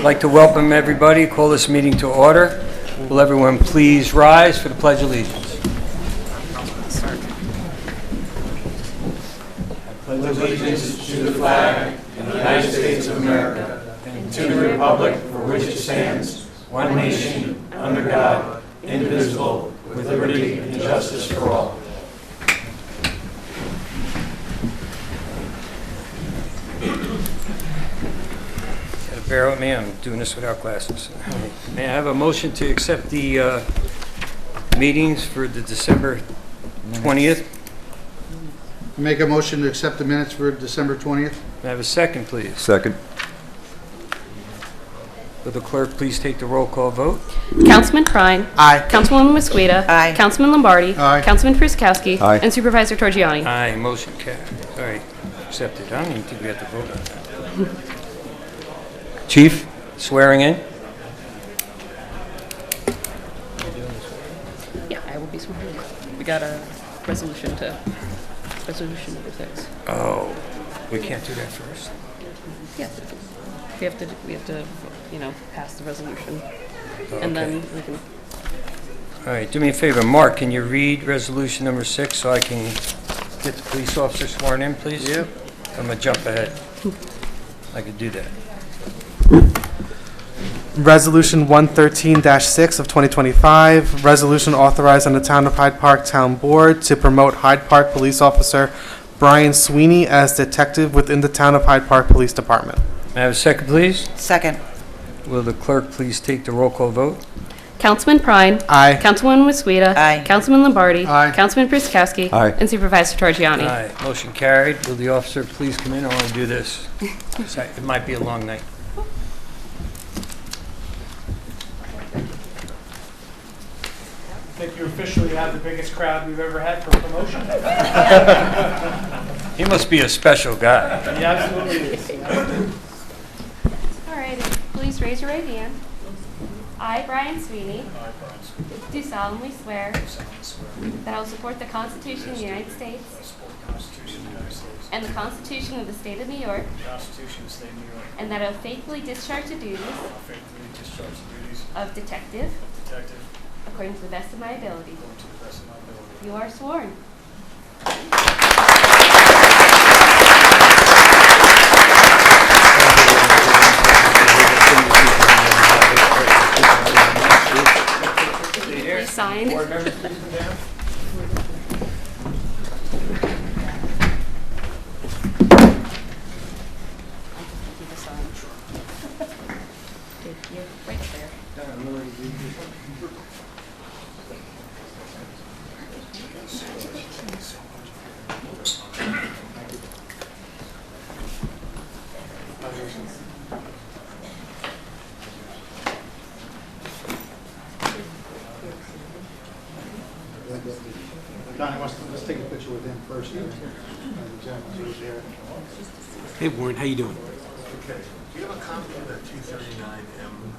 I'd like to welcome everybody, call this meeting to order. Will everyone please rise for the Pledge of Allegiance? I pledge allegiance to the flag of the United States of America and to the republic for which it stands, one nation, under God, indivisible, with liberty and justice for all. Bear with me, I'm doing this without glasses. May I have a motion to accept the meetings for the December 20th? Make a motion to accept the minutes for December 20th. May I have a second, please? Second. Will the clerk please take the roll call vote? Councilman Prine. Aye. Councilwoman Mosqueda. Aye. Councilman Lombardi. Aye. Councilman Fruskowski. Aye. And Supervisor Torgiani. Aye, motion carried. All right, accepted. I don't even think we have to vote on that. Chief, swearing in? Yeah, I will be sworn in. We got a resolution number 6. Oh, we can't do that first? Yeah. We have to, pass the resolution. And then we can. All right, do me a favor, Mark, can you read resolution number 6 so I can get the police officer sworn in, please? Yep. I'm gonna jump ahead. I could do that. Resolution 113-6 of 2025, resolution authorizing the Town of Hyde Park Town Board to promote Hyde Park Police Officer Brian Sweeney as detective within the Town of Hyde Park Police Department. May I have a second, please? Second. Will the clerk please take the roll call vote? Councilman Prine. Aye. Councilwoman Mosqueda. Aye. Councilman Lombardi. Aye. Councilman Fruskowski. Aye. And Supervisor Torgiani. Aye, motion carried. Will the officer please come in? I want to do this. It might be a long night. I think you officially have the biggest crowd we've ever had for promotion. He must be a special guy. He absolutely is. All right, please raise your right hand. I, Brian Sweeney, do solemnly swear that I will support the Constitution of the United States and the Constitution of the State of New York, and that I will faithfully discharge the duties of detective according to the best of my ability. You are sworn. Please sign. You're right there. Donnie, let's take a picture with him first. Hey Warren, how you doing? Okay. Do you have a copy of that 239M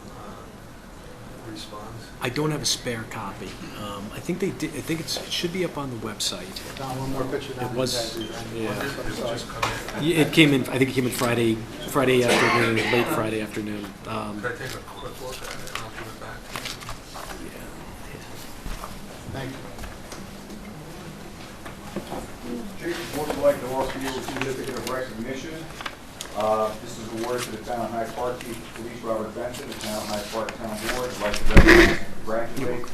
response? I don't have a spare copy. I think they did. I think it should be up on the website. Don, one more picture. It was. Yeah. Just come in. Yeah, it came in. I think it came in Friday afternoon, late Friday afternoon. Can I take a quick look at it and I'll give it back to you? Thank you. Chief, would like to offer you a certificate of recognition. This is awarded to the Town of Hyde Park Chief of Police Robert Benson, the Town of Hyde Park Town Board. I'd like to recognize and congratulate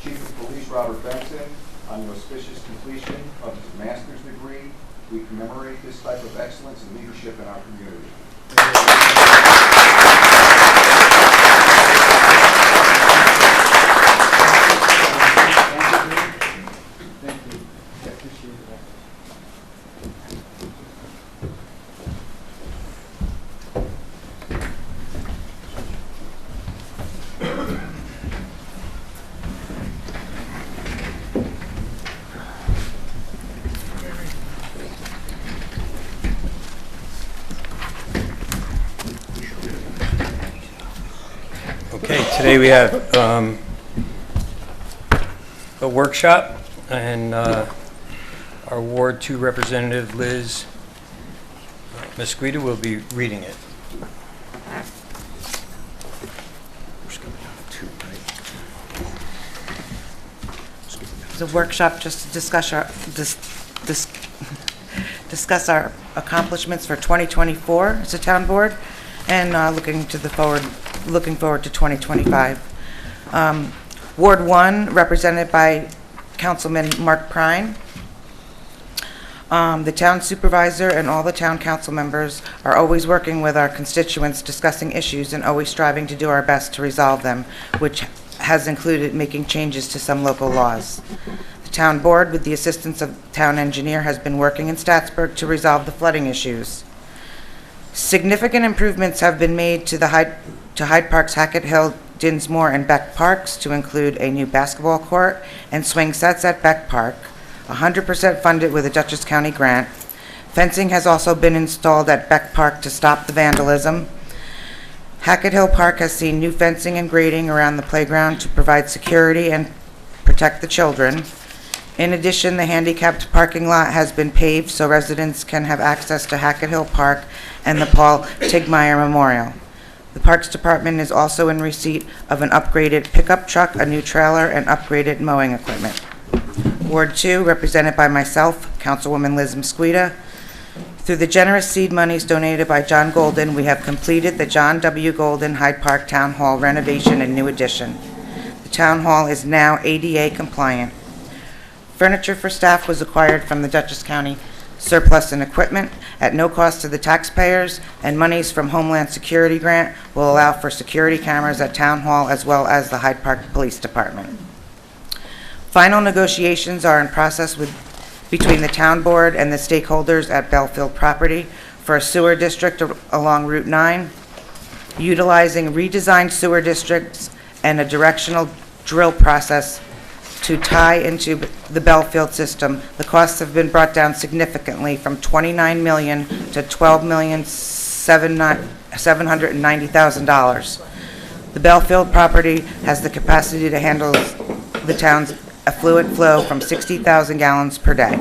Chief of Police Robert Benson on the auspicious completion of his master's degree. We commemorate this type of excellence and leadership in our community. Okay, today we have a workshop, and our Ward 2 representative, Liz Mosqueda, will be reading it. It's a workshop just to discuss our accomplishments for 2024 as a town board, and looking forward to 2025. Ward 1, represented by Councilman Mark Prine. The town supervisor and all the town council members are always working with our constituents, discussing issues, and always striving to do our best to resolve them, which has included making changes to some local laws. The town board, with the assistance of the town engineer, has been working in Statsburg to resolve the flooding issues. Significant improvements have been made to Hyde Park's Hackett Hill, Dinsmore, and Beck Parks to include a new basketball court and swing sets at Beck Park, 100% funded with a Dutchess County grant. Fencing has also been installed at Beck Park to stop the vandalism. Hackett Hill Park has seen new fencing and grading around the playground to provide security and protect the children. In addition, the handicapped parking lot has been paved so residents can have access to Hackett Hill Park and the Paul Tigmeyer Memorial. The Parks Department is also in receipt of an upgraded pickup truck, a new trailer, and upgraded mowing equipment. Ward 2, represented by myself, Councilwoman Liz Mosqueda. Through the generous seed monies donated by John Golden, we have completed the John W. Golden Hyde Park Town Hall renovation and new addition. The Town Hall is now ADA compliant. Furniture for staff was acquired from the Dutchess County surplus and equipment at no cost to the taxpayers, and monies from Homeland Security Grant will allow for security cameras at Town Hall as well as the Hyde Park Police Department. Final negotiations are in process between the town board and the stakeholders at Belfield Property for a sewer district along Route 9, utilizing redesigned sewer districts and a directional drill process to tie into the Belfield system. The costs have been brought down significantly from $29 million to $12,790,000. The Belfield property has the capacity to handle the town's effluent flow from 60,000 gallons per day.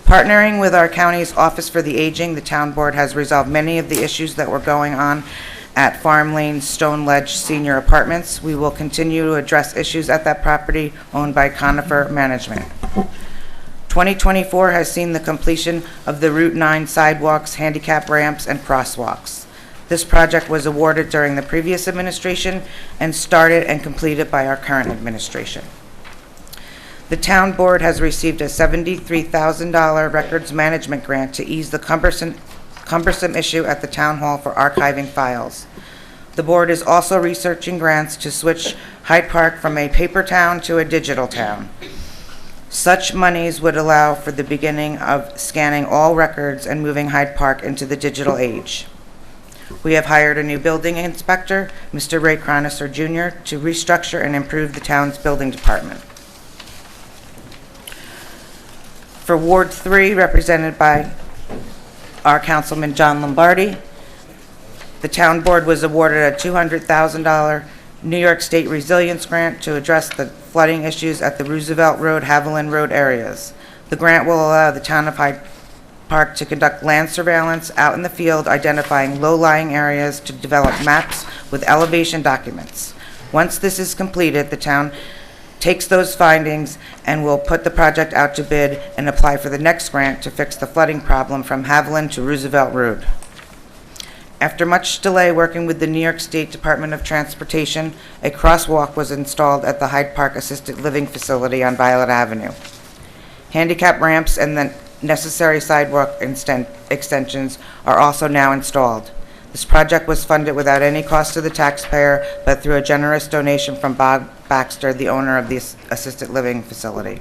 Partnering with our county's Office for the Aging, the town board has resolved many of the issues that were going on at Farm Lane Stone Ledge Senior Apartments. We will continue to address issues at that property owned by Conifer Management. 2024 has seen the completion of the Route 9 sidewalks, handicap ramps, and crosswalks. This project was awarded during the previous administration and started and completed by our current administration. The town board has received a $73,000 records management grant to ease the cumbersome issue at the town hall for archiving files. The board is also researching grants to switch Hyde Park from a paper town to a digital town. Such monies would allow for the beginning of scanning all records and moving Hyde Park into the digital age. We have hired a new building inspector, Mr. Ray Cronister Jr., to restructure and improve the town's building department. For Ward 3, represented by our Councilman John Lombardi, the town board was awarded a $200,000 New York State Resilience Grant to address the flooding issues at the Roosevelt Road, Haviland Road areas. The grant will allow the town of Hyde Park to conduct land surveillance out in the field, identifying low-lying areas to develop maps with elevation documents. Once this is completed, the town takes those findings and will put the project out to bid and apply for the next grant to fix the flooding problem from Haviland to Roosevelt Road. After much delay working with the New York State Department of Transportation, a crosswalk was installed at the Hyde Park Assisted Living Facility on Violet Avenue. Handicap ramps and the necessary sidewalk extensions are also now installed. This project was funded without any cost to the taxpayer, but through a generous donation from Bob Baxter, the owner of the assisted living facility.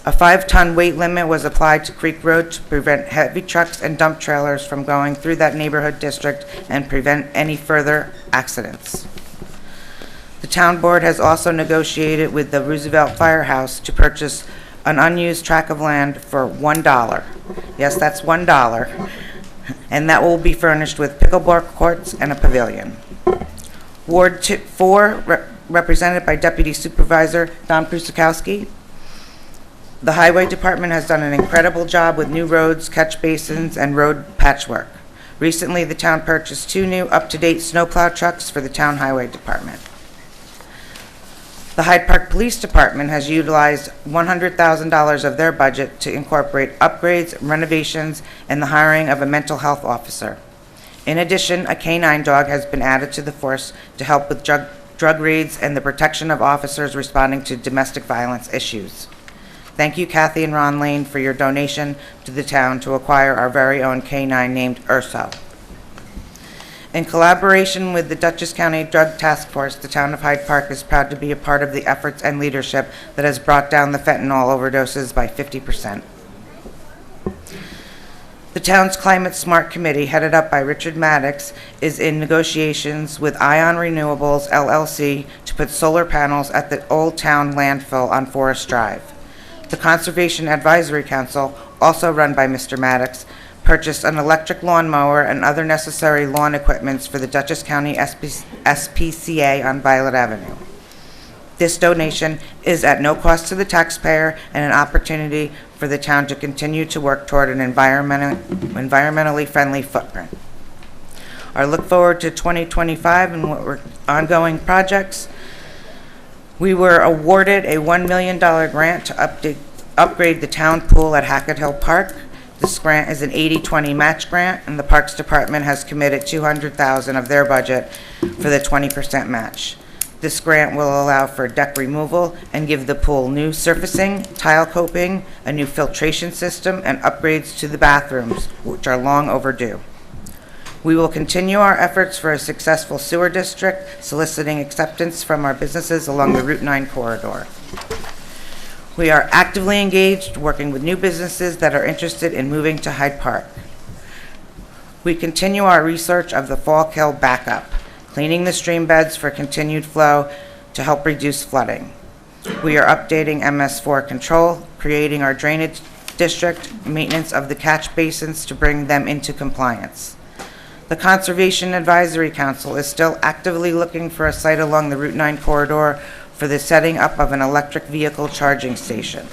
A 5-ton weight limit was applied to Creek Road to prevent heavy trucks and dump trailers from going through that neighborhood district and prevent any further accidents. The town board has also negotiated with the Roosevelt Firehouse to purchase an unused tract of land for $1. Yes, that's $1. And that will be furnished with pickleball courts and a pavilion. Ward 4, represented by Deputy Supervisor Don Prusakowski. The Highway Department has done an incredible job with new roads, catch basins, and road patchwork. Recently, the town purchased 2 new up-to-date snowplow trucks for the town highway department. The Hyde Park Police Department has utilized $100,000 of their budget to incorporate upgrades, renovations, and the hiring of a mental health officer. In addition, a canine dog has been added to the force to help with drug raids and the protection of officers responding to domestic violence issues. Thank you, Kathy and Ron Lane, for your donation to the town to acquire our very own canine named Urso. In collaboration with the Dutchess County Drug Task Force, the town of Hyde Park is proud to be a part of the efforts and leadership that has brought down the fentanyl overdoses by 50%. The town's Climate Smart Committee, headed up by Richard Maddox, is in negotiations with Ion Renewables LLC to put solar panels at the Old Town landfill on Forest Drive. The Conservation Advisory Council, also run by Mr. Maddox, purchased an electric lawnmower and other necessary lawn equipments for the Dutchess County SPCA on Violet Avenue. This donation is at no cost to the taxpayer and an opportunity for the town to continue to work toward an environmentally friendly footprint. I look forward to 2025 and what we're ongoing projects. We were awarded a $1 million grant to upgrade the town pool at Hackett Hill Park. This grant is an 80-20 match grant, and the Parks Department has committed $200,000 of their budget for the 20% match. This grant will allow for deck removal and give the pool new surfacing, tile coping, a new filtration system, and upgrades to the bathrooms, which are long overdue. We will continue our efforts for a successful sewer district, soliciting acceptance from our businesses along the Route 9 corridor. We are actively engaged, working with new businesses that are interested in moving to Hyde Park. We continue our research of the Fallkill backup, cleaning the stream beds for continued flow to help reduce flooding. We are updating MS4 control, creating our drainage district, maintenance of the catch basins to bring them into compliance. The Conservation Advisory Council is still actively looking for a site along the Route 9 corridor for the setting up of an electric vehicle charging station.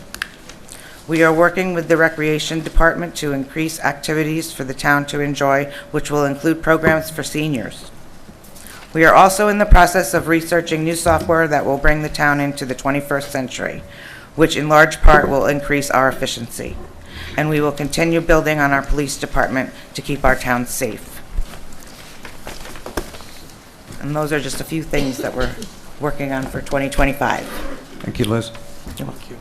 We are working with the Recreation Department to increase activities for the town to enjoy, which will include programs for seniors. We are also in the process of researching new software that will bring the town into the 21st century, which in large part will increase our efficiency. And we will continue building on our police department to keep our town safe. And those are just a few things that we're working on for 2025. Thank you, Liz. You're welcome.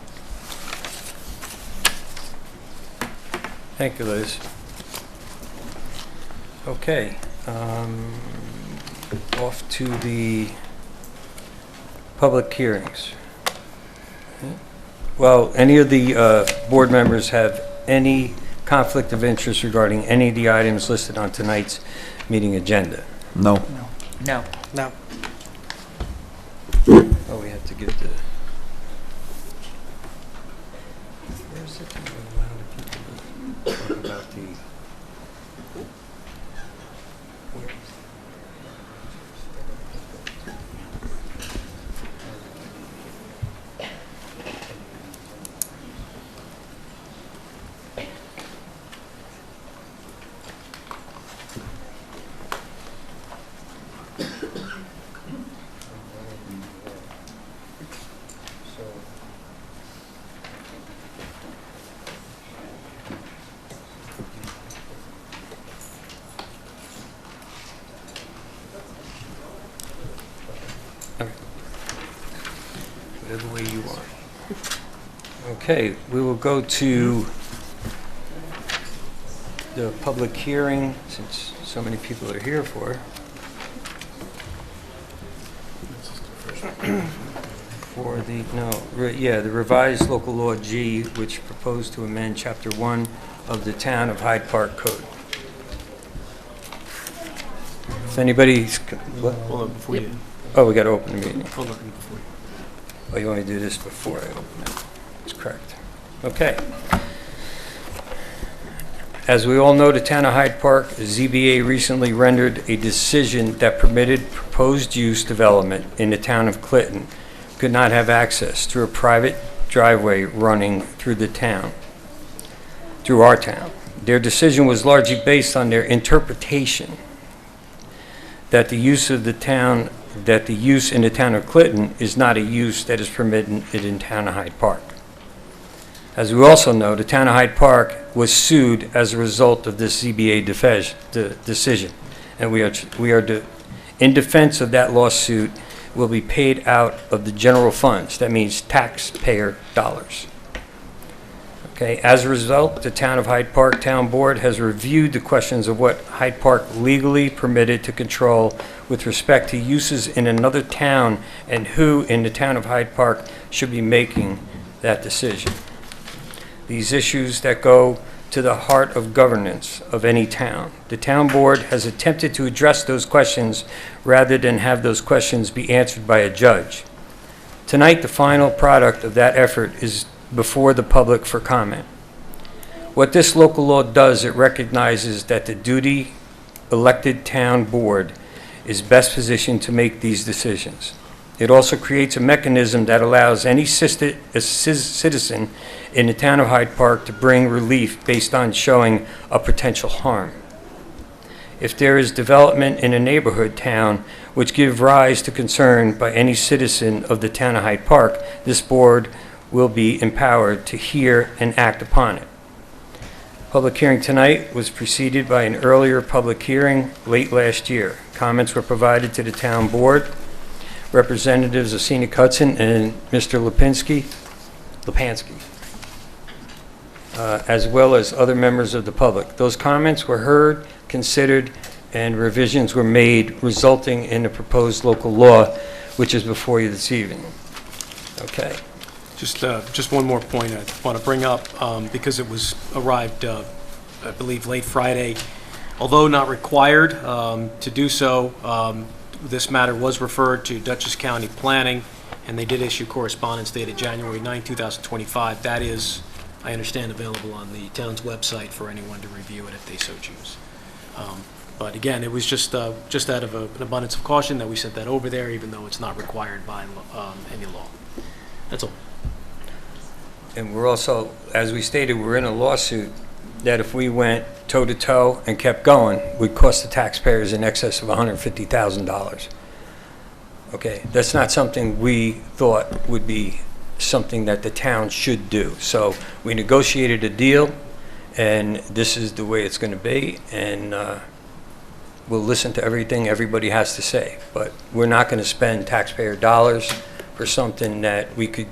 Thank you, Liz. Okay, off to the public hearings. Well, any of the board members have any conflict of interest regarding any of the items listed on tonight's meeting agenda? No. No. No. Oh, we have to get the... Where's it that we allow the people to talk about the... Where is whatever way you are. Okay, we will go to the public hearing, since so many people are here for. For the, the revised local law G, which proposed to amend Chapter 1 of the Town of Hyde Park Code. If anybody's, what? Hold on, before you, Oh, we got to open the meeting. hold on, before you. Oh, you want me to do this before I open it? That's correct. Okay. As we all know, the Town of Hyde Park ZBA recently rendered a decision that permitted proposed use development in the town of Clinton could not have access through a private driveway running through the town, through our town. Their decision was largely based on their interpretation that the use of the town that the use in the town of Clinton is not a use that is permitted in town of Hyde Park. As we also know, the town of Hyde Park was sued as a result of this ZBA decision, and in defense of that lawsuit, will be paid out of the general funds. That means taxpayer dollars. Okay, as a result, the Town of Hyde Park Town Board has reviewed the questions of what Hyde Park legally permitted to control with respect to uses in another town and who in the Town of Hyde Park should be making that decision. These issues that go to the heart of governance of any town. The Town Board has attempted to address those questions rather than have those questions be answered by a judge. Tonight, the final product of that effort is before the public for comment. What this local law does, it recognizes that the duty elected town board is best positioned to make these decisions. It also creates a mechanism that allows any citizen in the town of Hyde Park to bring relief based on showing a potential harm. If there is development in a neighborhood town which give rise to concern by any citizen of the town of Hyde Park, this board will be empowered to hear and act upon it. Public hearing tonight was preceded by an earlier public hearing late last year. Comments were provided to the town board. Representatives of Scenic Hudson and Mr. Lipansky, as well as other members of the public. Those comments were heard, considered, and revisions were made, resulting in the proposed local law, which is before you this evening. Okay. Just one more point I want to bring up, because it was arrived, I believe, late Friday. Although not required to do so, this matter was referred to Dutchess County Planning, and they did issue correspondence dated January 9, 2025. That is, I understand, available on the town's website for anyone to review it if they so choose. But again, it was just out of an abundance of caution that we sent that over there, even though it's not required by any law. That's all. And we're also, as we stated, we're in a lawsuit that if we went toe-to-toe and kept going, would cost the taxpayers in excess of $150,000. Okay, that's not something we thought would be something that the town should do. So we negotiated a deal, and this is the way it's going to be, and we'll listen to everything everybody has to say. But we're not going to spend taxpayer dollars for something that we could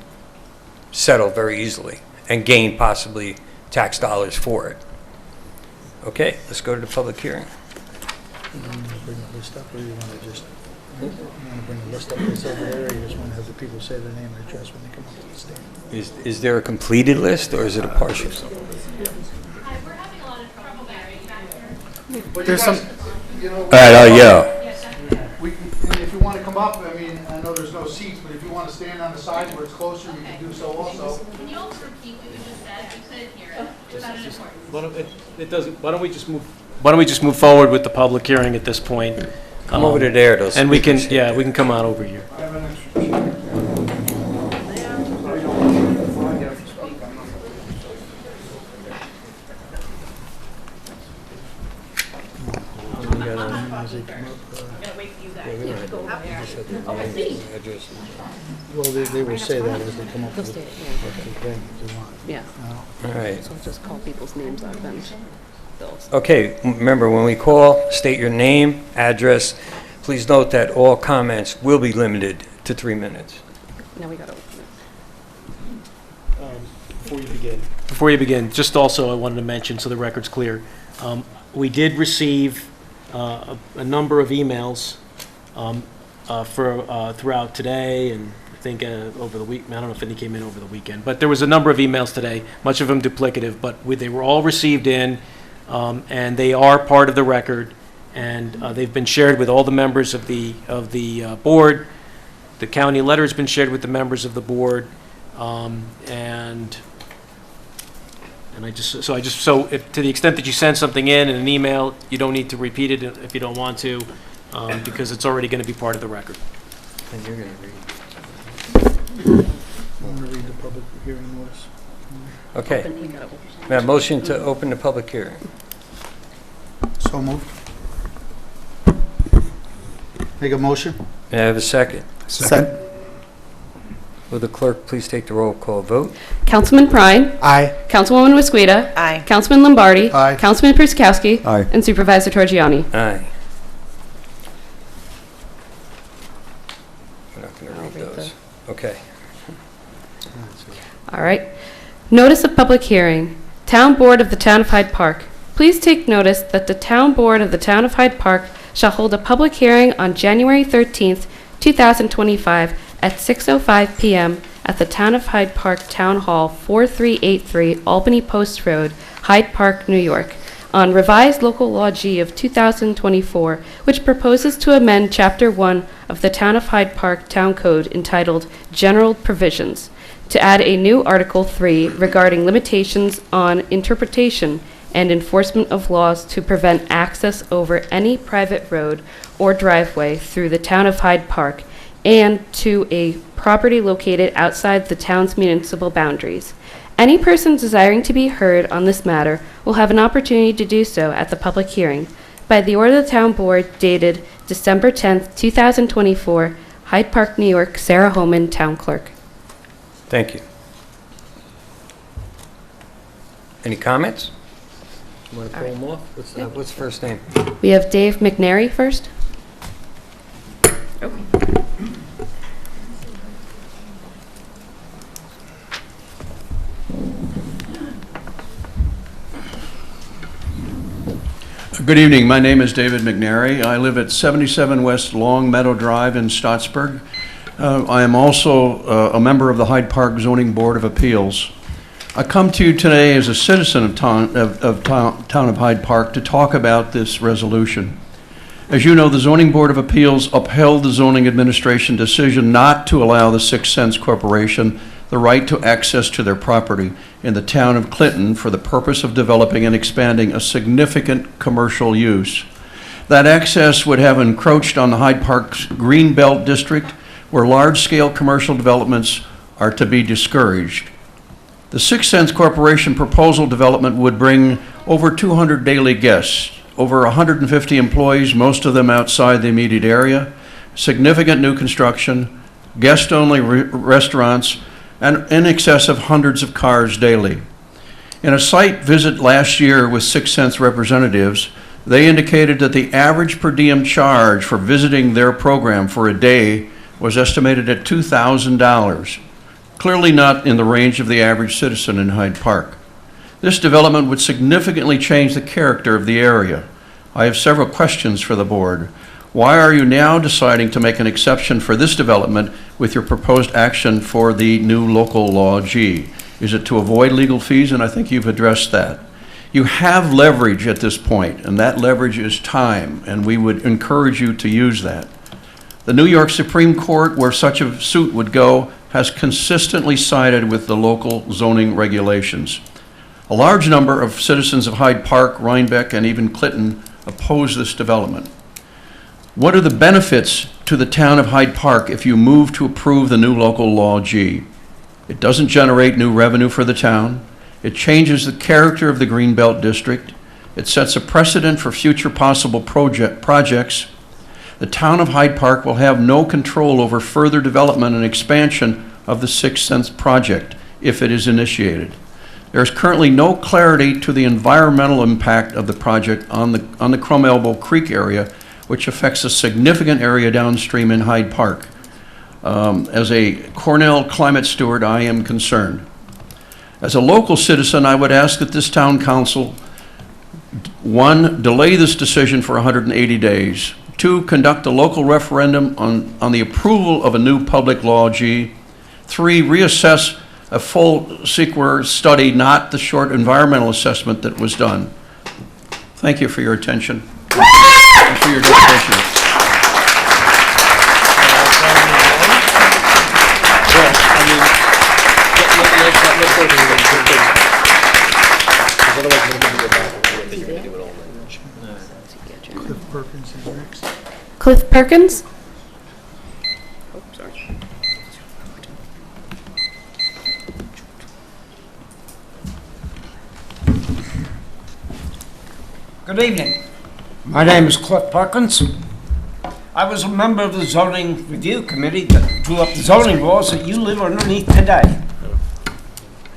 settle very easily and gain possibly tax dollars for it. Okay, let's go to the public hearing. You want to bring the list up, or you want to just, you want to bring the list up that's over there, or you just want to have the people say their name and address when they come up to the stand? Is there a completed list, or is it a partial? We're having a lot of trouble back here. There's some, All right, yeah. If you want to come up, I mean, I know there's no seats, but if you want to stand on the side where it's closer, you can do so also. Can you also repeat what you just said? We couldn't hear it. It's not important. Why don't we just move forward with the public hearing at this point? Come over to there, those. And we can come on over here. Well, they will say that as they come up They'll with state it, the thing if they want. yeah. All right. So I'll just call people's names out then. Bills. Okay, remember, when we call, state your name, address. Please note that all comments will be limited to 3 minutes. Now we gotta open it. Before you begin, just also I wanted to mention, so the record's clear, we did receive a number of emails throughout today, and I think over the week. I don't know if any came in over the weekend, but there was a number of emails today, much of them duplicative, but they were all received in, and they are part of the record, and they've been shared with all the members of the board. The county letter has been shared with the members of the board, and so if, to the extent that you send something in an email, you don't need to repeat it if you don't want to, because it's already going to be part of the record. And you're going to read. I want to read the public hearing notice. Okay. Open, we gotta open. May I have a motion to open the public hearing? So moved. Make a motion? May I have a second? Second. Will the clerk please take the roll call vote? Councilman Prine, Aye. Councilwoman Wasquita, Aye. Councilman Lombardi, Aye. Councilman Pruskowski, Aye. and Supervisor Torgiani. Aye. We're not going to read read those. Okay. All right. Notice of public hearing. Town Board of the Town of Hyde Park. Please take notice that the Town Board of the Town of Hyde Park shall hold a public hearing on January 13th, 2025 at 6:05 p.m. at the Town of Hyde Park Town Hall, 4383 Albany Post Road, Hyde Park, New York, on revised local law G of 2024, which proposes to amend Chapter 1 of the Town of Hyde Park Town Code entitled General Provisions, to add a new Article 3 regarding limitations on interpretation and enforcement of laws to prevent access over any private road or driveway through the Town of Hyde Park and to a property located outside the town's municipal boundaries. Any person desiring to be heard on this matter will have an opportunity to do so at the public hearing. By the order of the Town Board dated December 10th, 2024, Hyde Park, New York, Sarah Holman, Town Clerk. Thank you. Any comments? You want to pull them off? What's the first name? We have Dave McNary first. Good evening. My name is David McNary. I live at 77 West Long Meadow Drive in Stottsburg. I am also a member of the Hyde Park Zoning Board of Appeals. I come to you today as a citizen of Town of Hyde Park to talk about this resolution. As you know, the Zoning Board of Appeals upheld the zoning administration decision not to allow the 6 Cents Corporation the right to access to their property in the town of Clinton for the purpose of developing and expanding a significant commercial use. That access would have encroached on the Hyde Park's Green Belt District, where large-scale commercial developments are to be discouraged. The 6 Cents Corporation proposal development would bring over 200 daily guests, over 150 employees, most of them outside the immediate area, significant new construction, guest-only restaurants, and in excess of hundreds of cars daily. In a site visit last year with 6 Cents representatives, they indicated that the average per diem charge for visiting their program for a day was estimated at $2,000, clearly not in the range of the average citizen in Hyde Park. This development would significantly change the character of the area. I have several questions for the board. Why are you now deciding to make an exception for this development with your proposed action for the new local law G? Is it to avoid legal fees? And I think you've addressed that. You have leverage at this point, and that leverage is time, and we would encourage you to use that. The New York Supreme Court, where such a suit would go, has consistently sided with the local zoning regulations. A large number of citizens of Hyde Park, Rhinebeck, and even Clinton oppose this development. What are the benefits to the town of Hyde Park if you move to approve the new local law G? It doesn't generate new revenue for the town. It changes the character of the Greenbelt District. It sets a precedent for future possible projects. The town of Hyde Park will have no control over further development and expansion of the 6 Cents project if it is initiated. There is currently no clarity to the environmental impact of the project on the Crum Elbow Creek area, which affects a significant area downstream in Hyde Park. As a Cornell climate steward, I am concerned. As a local citizen, I would ask that this town council, 1, delay this decision for 180 days. 2, conduct a local referendum on the approval of a new public law G. 3, reassess a full CEQA study, not the short environmental assessment that was done. Thank you for your attention. And for your dedication. Cliff Perkins is next. Cliff Perkins? Good evening. My name is Cliff Perkins. I was a member of the zoning review committee that drew up the zoning laws that you live underneath today.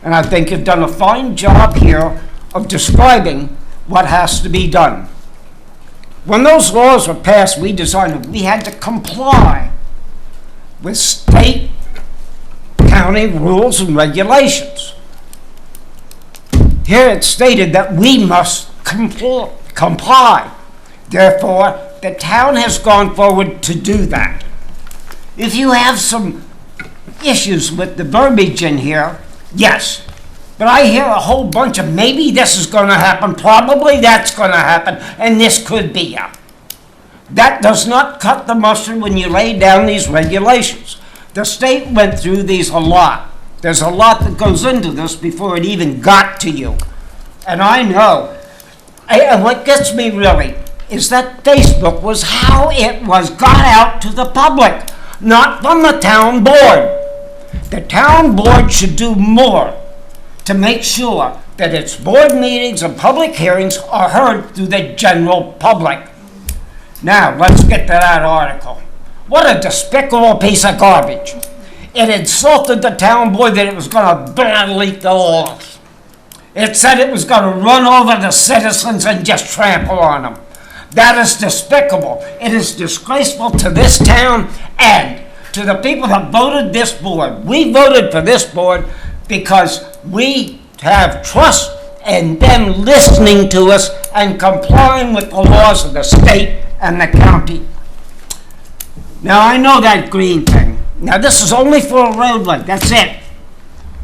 And I think you've done a fine job here of describing what has to be done. When those laws were passed, we decided we had to comply with state, county rules and regulations. Here it's stated that we must comply. Therefore, the town has gone forward to do that. If you have some issues with the verbiage in here, yes. But I hear a whole bunch of maybe this is going to happen, probably that's going to happen, and this could be. That does not cut the mustard when you lay down these regulations. The state went through these a lot. There's a lot that goes into this before it even got to you. And I know. And what gets me really is that Facebook was how it was got out to the public, not from the town board. The town board should do more to make sure that its board meetings and public hearings are heard through the general public. Now, let's get to that article. What a despicable piece of garbage. It insulted the town board that it was going to violate the laws. It said it was going to run over the citizens and just trample on them. That is despicable. It is disgraceful to this town and to the people that voted this board. We voted for this board because we have trust in them listening to us and complying with the laws of the state and the county. Now, I know that green thing. Now, this is only for a roadway. That's it.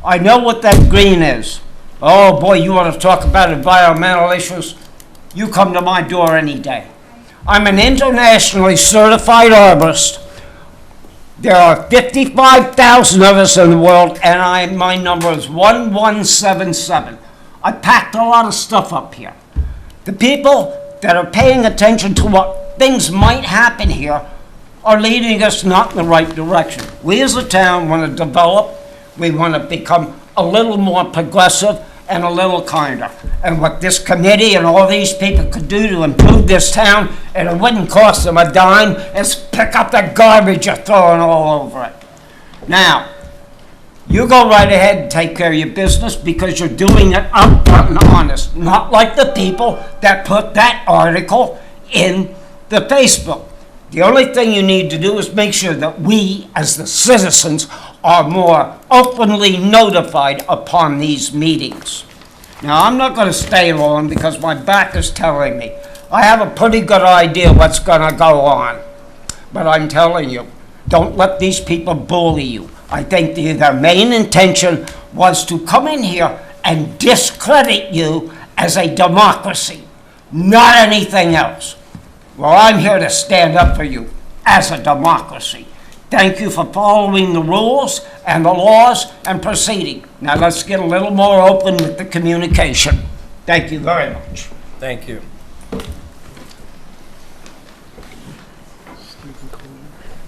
I know what that green is. Oh, boy, you want to talk about environmental issues? You come to my door any day. I'm an internationally certified arborist. There are 55,000 of us in the world, and my number is 1177. I packed a lot of stuff up here. The people that are paying attention to what things might happen here are leading us not in the right direction. We as a town want to develop, we want to become a little more progressive and a little kinder. And what this committee and all these people could do to improve this town, and it wouldn't cost them a dime, is pick up the garbage you're throwing all over it. Now, you go right ahead and take care of your business because you're doing it upfront and honest, not like the people that put that article in the Facebook. The only thing you need to do is make sure that we, as the citizens, are more openly notified upon these meetings. Now, I'm not going to stay long because my back is telling me. I have a pretty good idea what's going to go on. But I'm telling you, don't let these people bully you. I think their main intention was to come in here and discredit you as a democracy, not anything else. Well, I'm here to stand up for you as a democracy. Thank you for following the rules and the laws and proceeding. Now let's get a little more open with the communication. Thank you very much. Thank you.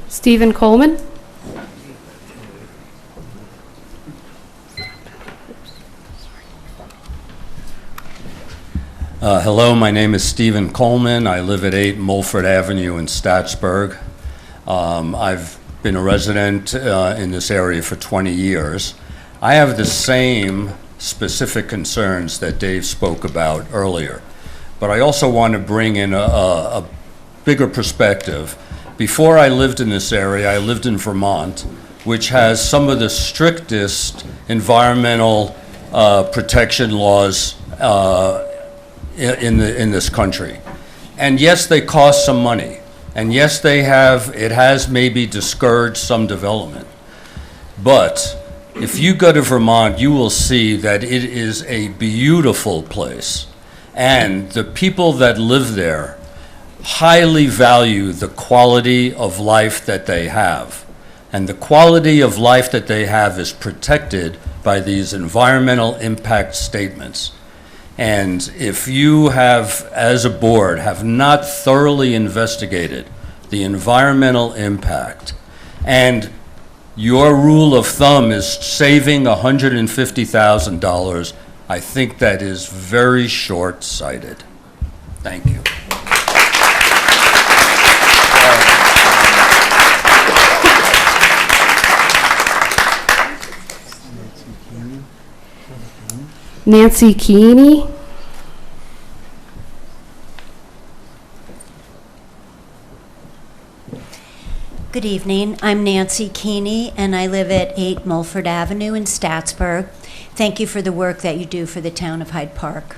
Stephen Coleman. Hello, my name is Stephen Coleman. I live at 8 Mulford Avenue in Statsburg. I've been a resident in this area for 20 years. I have the same specific concerns that Dave spoke about earlier, but I also want to bring in a bigger perspective. Before I lived in this area, I lived in Vermont, which has some of the strictest environmental protection laws in this country. And yes, they cost some money. And yes, it has maybe discouraged some development. But if you go to Vermont, you will see that it is a beautiful place. And the people that live there highly value the quality of life that they have. And the quality of life that they have is protected by these environmental impact statements. And if you have, as a board, have not thoroughly investigated the environmental impact, and your rule of thumb is saving $150,000, I think that is very short-sighted. Thank you. Nancy Keeney. Good evening. I'm Nancy Keeney, and I live at 8 Mulford Avenue in Statsburg. Thank you for the work that you do for the town of Hyde Park.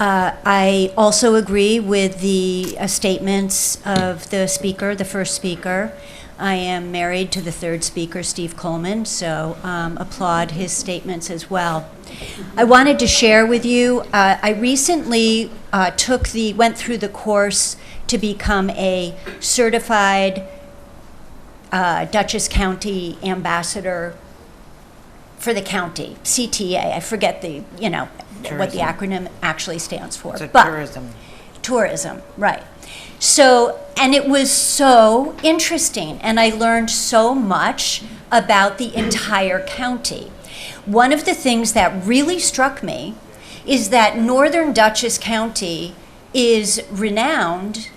I also agree with the statements of the speaker, the first speaker. I am married to the third speaker, Steve Coleman, so applaud his statements as well. I wanted to share with you, I recently went through the course to become a certified Dutchess County ambassador for the county, CTA. I forget what the acronym actually stands for. So but tourism. Tourism, right. So, and it was so interesting, and I learned so much about the entire county. One of the things that really struck me is that northern Dutchess County is renowned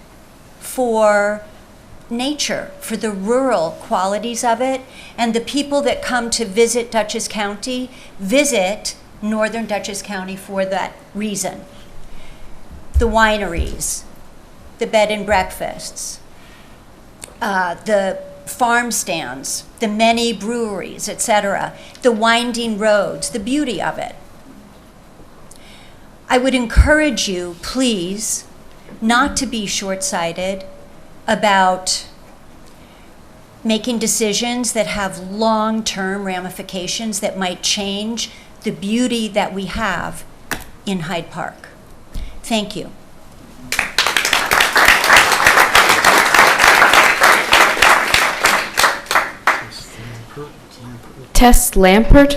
for nature, for the rural qualities of it, and the people that come to visit Dutchess County visit northern Dutchess County for that reason. The wineries, the bed and breakfasts, the farm stands, the many breweries, etc., the winding roads, the beauty of it. I would encourage you, please, not to be short-sighted about making decisions that have long-term ramifications that might change the beauty that we have in Hyde Park. Thank you. Tess Lampert.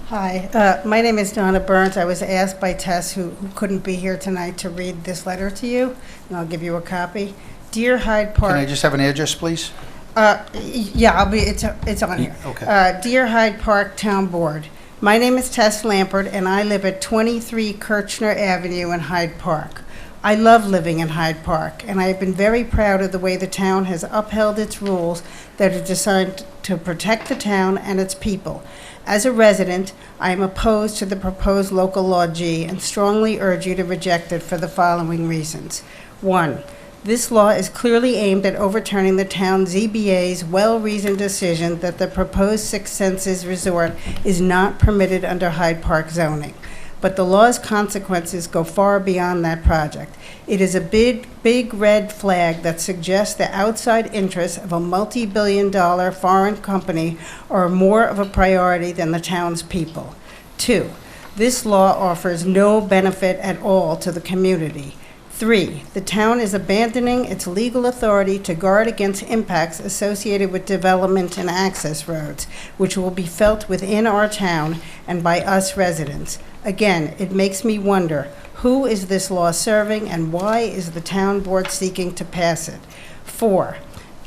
Hi, my name is Donna Burns. I was asked by Tess, who couldn't be here tonight, to read this letter to you, and I'll give you a copy. Dear Hyde Park. Can I just have an address, please? Yeah, it's on here. Okay. Dear Hyde Park Town Board, my name is Tess Lampert, and I live at 23 Kirchner Avenue in Hyde Park. I love living in Hyde Park, and I have been very proud of the way the town has upheld its rules that are designed to protect the town and its people. As a resident, I am opposed to the proposed local law G and strongly urge you to reject it for the following reasons. 1. This law is clearly aimed at overturning the town ZBA's well-reasoned decision that the proposed Six Senses Resort is not permitted under Hyde Park zoning. But the law's consequences go far beyond that project. It is a big red flag that suggests the outside interests of a multi-billion-dollar foreign company are more of a priority than the town's people. 2, this law offers no benefit at all to the community. 3, the town is abandoning its legal authority to guard against impacts associated with development and access roads, which will be felt within our town and by us residents. Again, it makes me wonder, who is this law serving and why is the town board seeking to pass it? 4,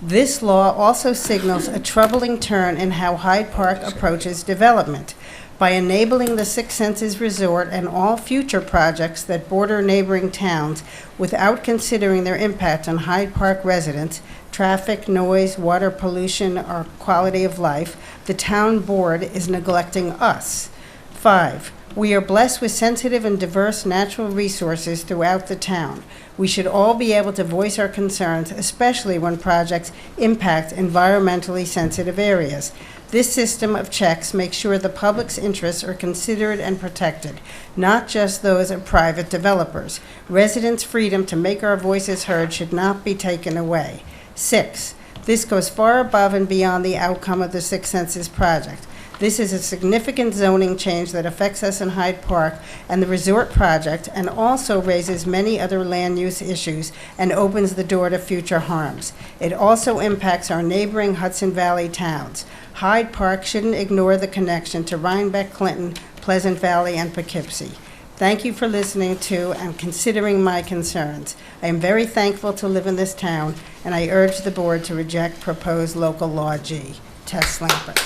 this law also signals a troubling turn in how Hyde Park approaches development. By enabling the Six Senses Resort and all future projects that border neighboring towns without considering their impact on Hyde Park residents, traffic, noise, water pollution, or quality of life, the town board is neglecting us. 5, we are blessed with sensitive and diverse natural resources throughout the town. We should all be able to voice our concerns, especially when projects impact environmentally sensitive areas. This system of checks makes sure the public's interests are considered and protected, not just those of private developers. Residents' freedom to make our voices heard should not be taken away. 6, this goes far above and beyond the outcome of the Six Senses project. This is a significant zoning change that affects us in Hyde Park and the resort project, and also raises many other land use issues and opens the door to future harms. It also impacts our neighboring Hudson Valley towns. Hyde Park shouldn't ignore the connection to Rhinebeck, Clinton, Pleasant Valley, and Poughkeepsie. Thank you for listening to and considering my concerns. I am very thankful to live in this town, and I urge the board to reject proposed local law G. Tess Lampert.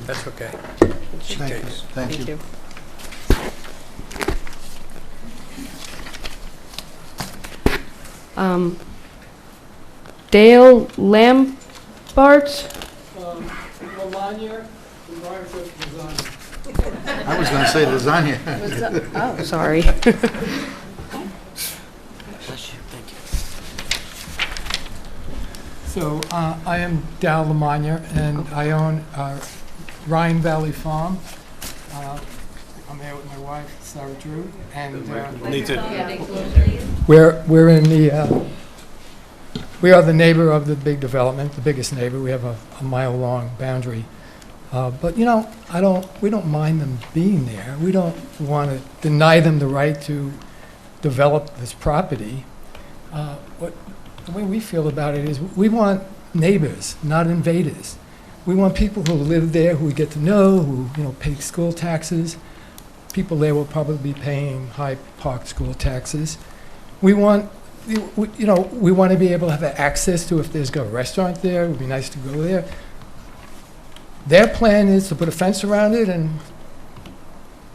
That's okay. She Thank you. takes. Thank you. Dale Lambart. I was going to say lasagna. Oh, sorry. So I am Dal Lamagna, and I own Rhine Valley Farm. I'm here with my wife, Sarah Drew, and we're in the we are the neighbor of the big development, the biggest neighbor. We have a mile-long boundary. But you know, we don't mind them being there. We don't want to deny them the right to develop this property. The way we feel about it is we want neighbors, not invaders. We want people who live there, who we get to know, who pay school taxes. People there will probably be paying Hyde Park school taxes. We want to be able to have access to, if there's a restaurant there, it would be nice to go there. Their plan is to put a fence around it and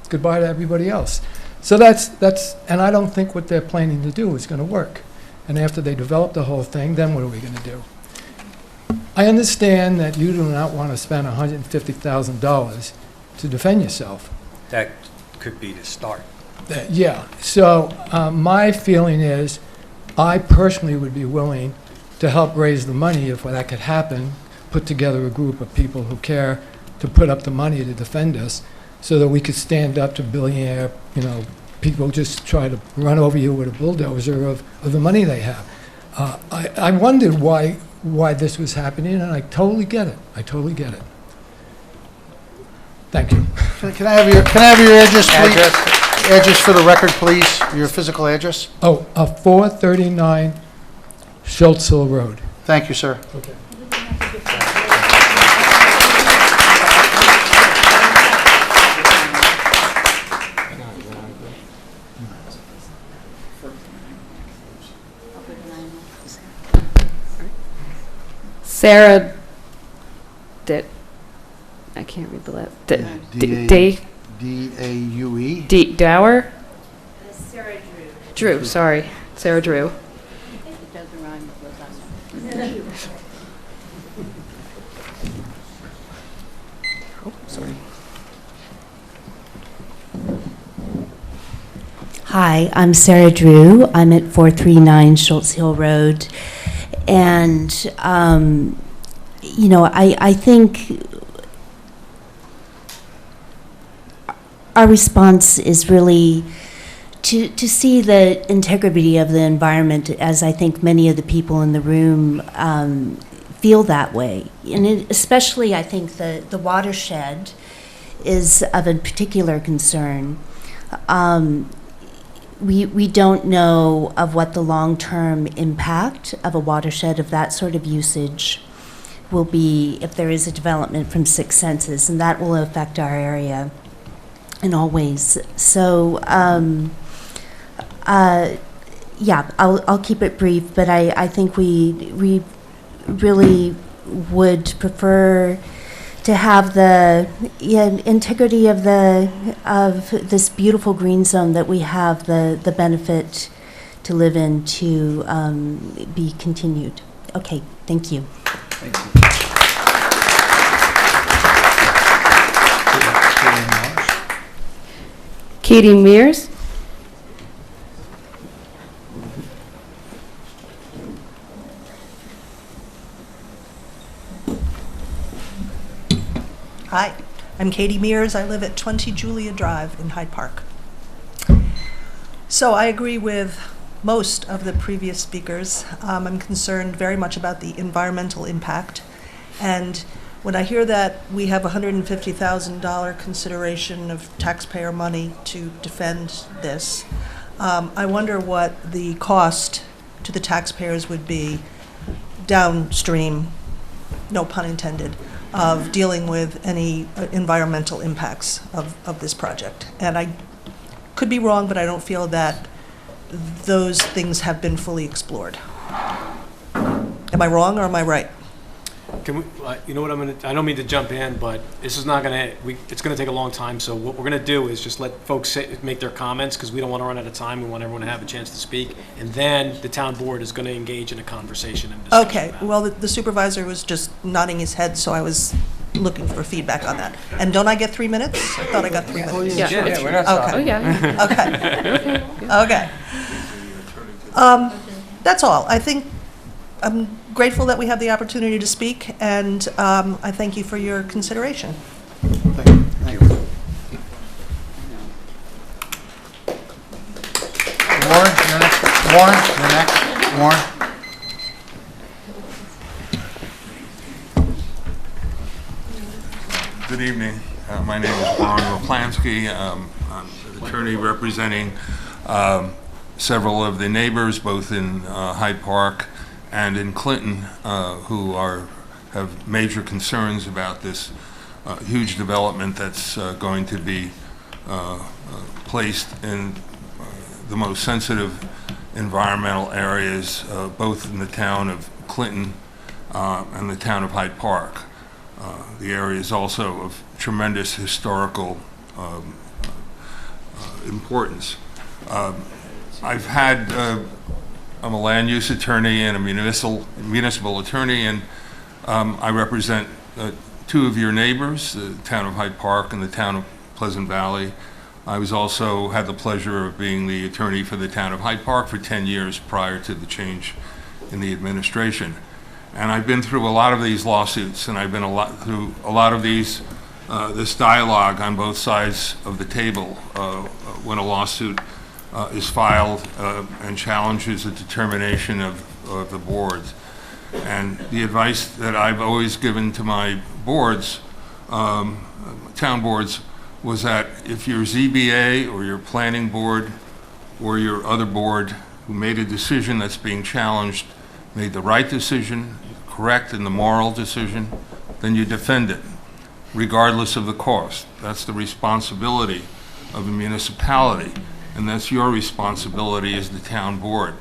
goodbye to everybody else. So and I don't think what they're planning to do is going to work. And after they develop the whole thing, then what are we going to do? I understand that you do not want to spend $150,000 to defend yourself. That could be the start. Yeah. So my feeling is I personally would be willing to help raise the money if that could happen, put together a group of people who care to put up the money to defend us so that we could stand up to billionaire, people just try to run over you with a bulldozer of the money they have. I wondered why this was happening, and I totally get it. I totally get it. Thank you. Can I have your address, please? Address for the record, please. Your physical address. 439 Schultz Hill Road. Thank you, sir. Okay. Sarah I can't read the last. D-A-U-E. Dower? Sarah Drew. Drew, sorry. Sarah Drew. It doesn't rhyme with last Oh, sorry. Hi, I'm Sarah Drew. I'm at 439 Schultz Hill Road. And, I think our response is really to see the integrity of the environment, as I think many of the people in the room feel that way. And especially, I think, the watershed is of a particular concern. We don't know of what the long-term impact of a watershed of that sort of usage will be if there is a development from Six Senses, and that will affect our area in all ways. So, I'll keep it brief, but I think we really would prefer to have the integrity of this beautiful green zone that we have the benefit to live in to be continued. Okay, thank you. Thank you. Katie Mears? Hi, I'm Katie Mears. I live at 20 Julia Drive in Hyde Park. So I agree with most of the previous speakers. I'm concerned very much about the environmental impact. And when I hear that we have $150,000 consideration of taxpayer money to defend this, I wonder what the cost to the taxpayers would be downstream, no pun intended, of dealing with any environmental impacts of this project. And I could be wrong, but I don't feel that those things have been fully explored. Am I wrong or am I right? Can we, you know what I'm gonna, I don't mean to jump in, but this is not gonna, it's gonna take a long time, so what we're gonna do is just let folks make their comments, because we don't wanna run out of time, we want everyone to have a chance to speak, and then the town board is gonna engage in a conversation and discussion. Okay, well, the supervisor was just nodding his head, so I was looking for feedback on that. And don't I get 3 minutes? I thought I got 3 minutes. Yeah, we're not stopping. Okay. Okay. That's all. I think I'm grateful that we have the opportunity to speak, and I thank you for your consideration. Thank you. Warren, you're next. Warren, you're next. Warren. Good evening. My name is Warren Raplansky. I'm an attorney representing several of the neighbors, both in Hyde Park and in Clinton, who have major concerns about this huge development that's going to be placed in the most sensitive environmental areas, both in the town of Clinton and the town of Hyde Park. The area is also of tremendous historical importance. I'm a land use attorney and a municipal attorney, and I represent two of your neighbors, the town of Hyde Park and the town of Pleasant Valley. I was also had the pleasure of being the attorney for the town of Hyde Park for 10 years prior to the change in the administration. And I've been through a lot of these lawsuits, and I've been through a lot of this dialogue on both sides of the table when a lawsuit is filed and challenges the determination of the boards. And the advice that I've always given to my boards, town boards, was that if your ZBA or your planning board or your other board who made a decision that's being challenged made the right decision, correct and the moral decision, then you defend it, regardless of the cost. That's the responsibility of a municipality, and that's your responsibility as the town board.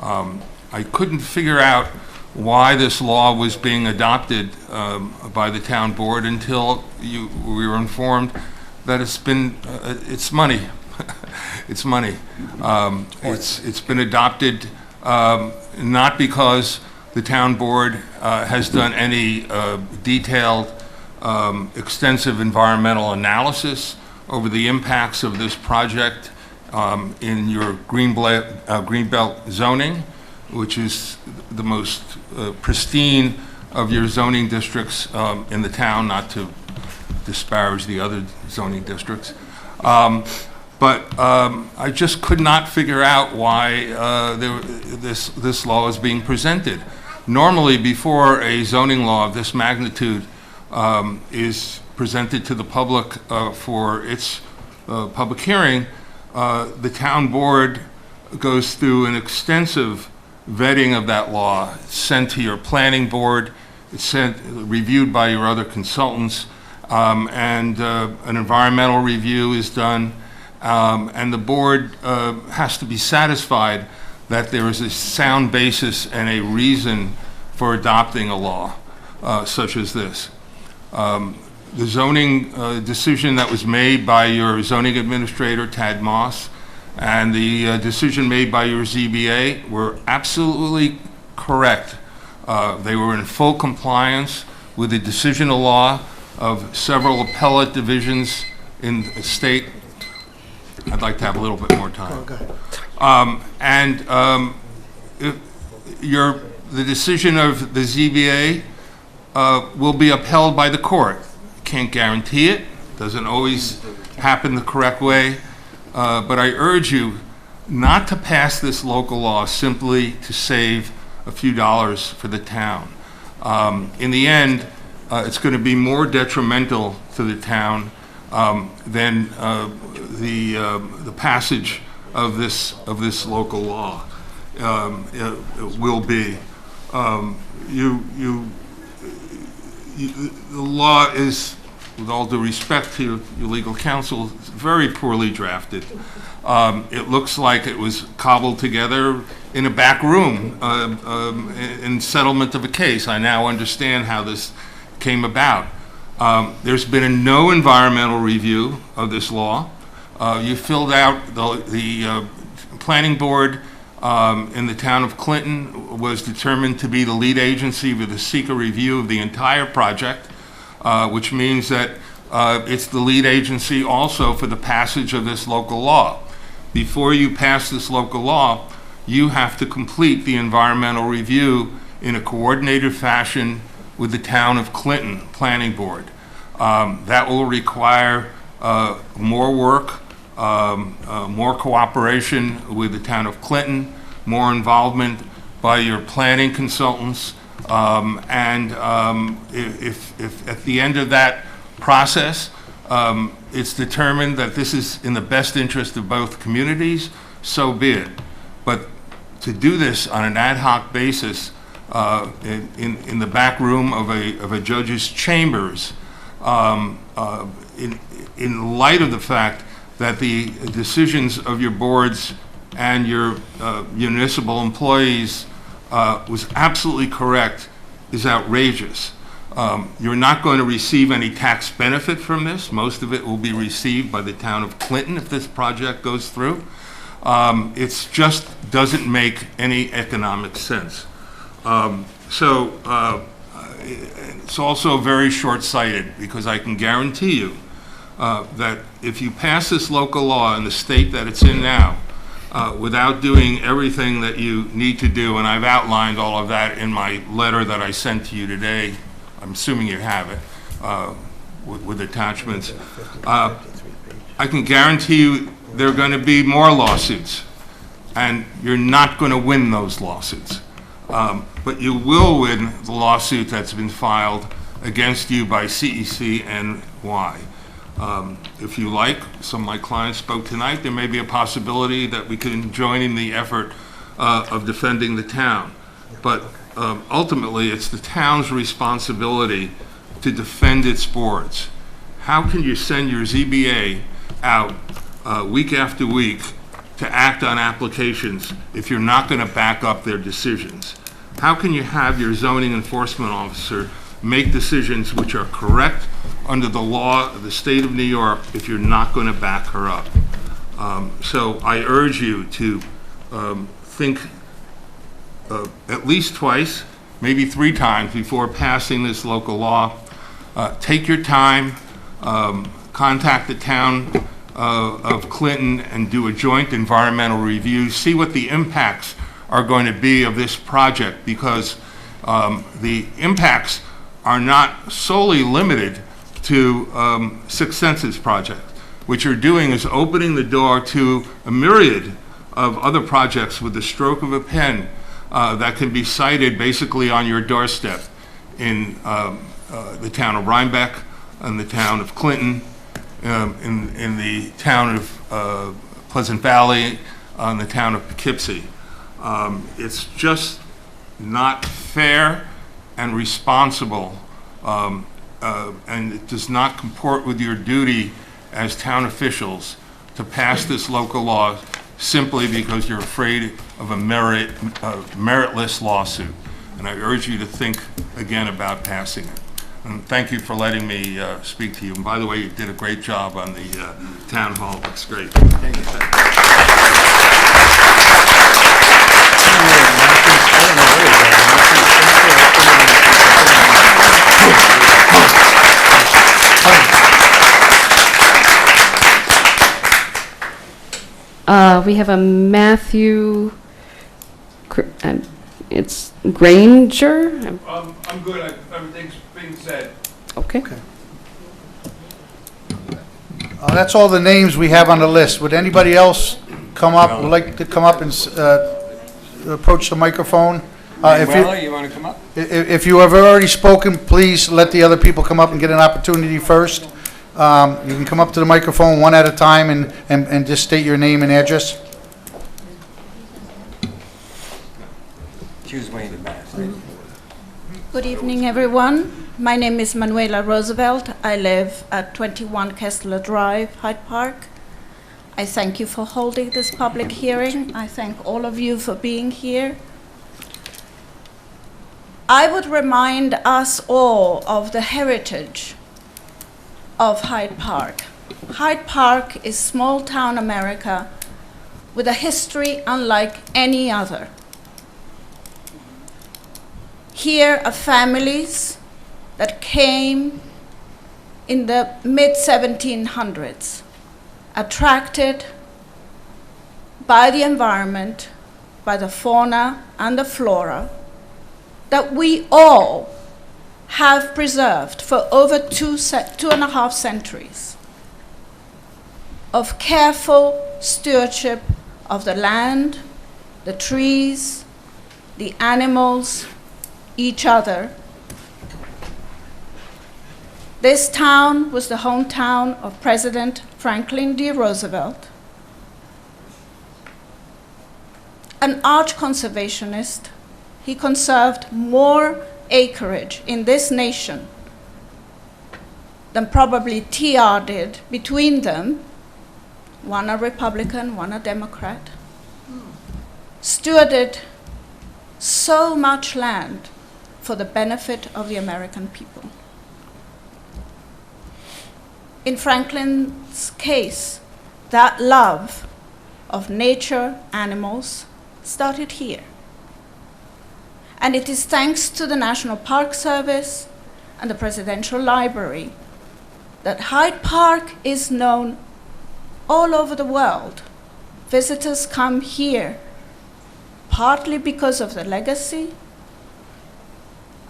I couldn't figure out why this law was being adopted by the town board until we were informed that it's money. It's money. It's been adopted not because the town board has done any detailed, extensive environmental analysis over the impacts of this project in your Greenbelt zoning, which is the most pristine of your zoning districts in the town, not to disparage the other zoning districts. But I just could not figure out why this law is being presented. Normally, before a zoning law of this magnitude is presented to the public for its public hearing, the town board goes through an extensive vetting of that law. It's sent to your planning board, it's reviewed by your other consultants, and an environmental review is done. And the board has to be satisfied that there is a sound basis and a reason for adopting a law such as this. The zoning decision that was made by your zoning administrator, Tad Moss, and the decision made by your ZBA were absolutely correct. They were in full compliance with the decisional law of several appellate divisions in the state. I'd like to have a little bit more time. The decision of the ZBA will be upheld by the court. Can't guarantee it. Doesn't always happen the correct way. But I urge you not to pass this local law simply to save a few dollars for the town. In the end, it's going to be more detrimental to the town than the passage of this local law will be. The law is with all due respect to your legal counsel, it's very poorly drafted. It looks like it was cobbled together in a back room in settlement of a case. I now understand how this came about. There's been no environmental review of this law. You filled out the planning board in the town of Clinton was determined to be the lead agency with a seeker review of the entire project, which means that it's the lead agency also for the passage of this local law. Before you pass this local law, you have to complete the environmental review in a coordinated fashion with the town of Clinton Planning Board. That will require more work, more cooperation with the town of Clinton, more involvement by your planning consultants, and if at the end of that process it's determined that this is in the best interest of both communities, so be it. But to do this on an ad hoc basis in the back room of a judge's chambers, in light of the fact that the decisions of your boards and your municipal employees was absolutely correct, is outrageous. You're not going to receive any tax benefit from this. Most of it will be received by the town of Clinton if this project goes through. It just doesn't make any economic sense. It's also very short-sighted, because I can guarantee you that if you pass this local law in the state that it's in now, without doing everything that you need to do, and I've outlined all of that in my letter that I sent to you today, I'm assuming you have it, with attachments, I can guarantee you there are going to be more lawsuits, and you're not going to win those lawsuits. But you will win the lawsuit that's been filed against you by CEC and Y. If you like, some of my clients spoke tonight, there may be a possibility that we can join in the effort of defending the town. But ultimately, it's the town's responsibility to defend its boards. How can you send your ZBA out week after week to act on applications if you're not going to back up their decisions? How can you have your zoning enforcement officer make decisions which are correct under the law of the state of New York if you're not going to back her up? So I urge you to think at least twice, maybe 3 times before passing this local law. Take your time, contact the town of Clinton and do a joint environmental review. See what the impacts are going to be of this project, because the impacts are not solely limited to Six Senses project. What you're doing is opening the door to a myriad of other projects with the stroke of a pen that can be cited basically on your doorstep in the town of Rhinebeck, in the town of Clinton, in the town of Pleasant Valley, in the town of Poughkeepsie. It's just not fair and responsible, and it does not comport with your duty as town officials to pass this local law simply because you're afraid of a meritless lawsuit. And I urge you to think again about passing it. And thank you for letting me speak to you. And by the way, you did a great job on the town hall. Looks great. Thank you. We have a Matthew, it's Granger? I'm good. Everything's being said. Okay. That's all the names we have on the list. Would anybody else would like to come up and approach the microphone? Manuela, you want to come up? If you have already spoken, please let the other people come up and get an opportunity first. You can come up to the microphone one at a time and just state your name and address. Choose Wayne the best. Good evening, everyone. My name is Manuela Roosevelt. I live at 21 Kessler Drive, Hyde Park. I thank you for holding this public hearing. I thank all of you for being here. I would remind us all of the heritage of Hyde Park. Hyde Park is small town America with a history unlike any other. Here are families that came in the mid-1700s, attracted by the environment, by the fauna and the flora that we all have preserved for over 2.5 centuries of careful stewardship of the land, the trees, the animals, each other. This town was the hometown of President Franklin D. Roosevelt, an arch conservationist. He conserved more acreage in this nation than probably TR did between them, one a Republican, one a Democrat, stewarded so much land for the benefit of the American people. In Franklin's case, that love of nature, animals, started here. And it is thanks to the National Park Service and the Presidential Library that Hyde Park is known all over the world. Visitors come here partly because of the legacy,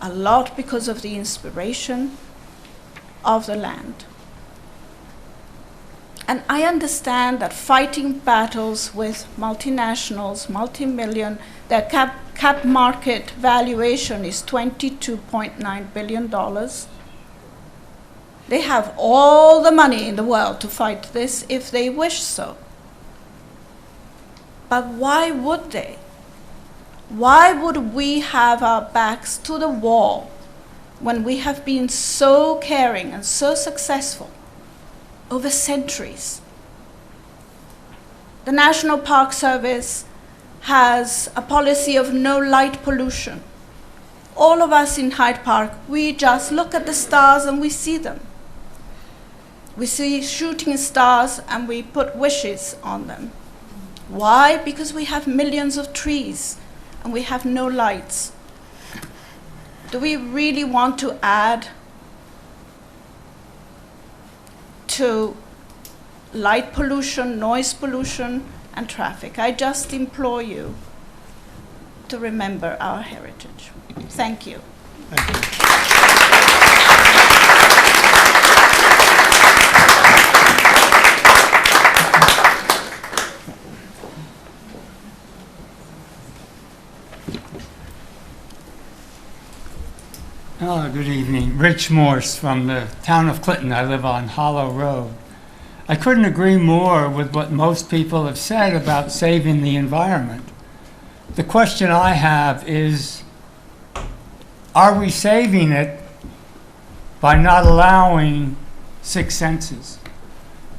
a lot because of the inspiration of the land. And I understand that fighting battles with multinationals, multi-million, their cap market valuation is $22.9 billion. They have all the money in the world to fight this if they wish so. But why would they? Why would we have our backs to the wall when we have been so caring and so successful over centuries? The National Park Service has a policy of no light pollution. All of us in Hyde Park, we just look at the stars and we see them. We see shooting stars and we put wishes on them. Why? Because we have millions of trees and we have no lights. Do we really want to add to light pollution, noise pollution, and traffic? I just implore you to remember our heritage. Thank you. Good evening. Rich Morse from the town of Clinton. I live on Hollow Road. I couldn't agree more with what most people have said about saving the environment. The question I have is, are we saving it by not allowing 6 senses?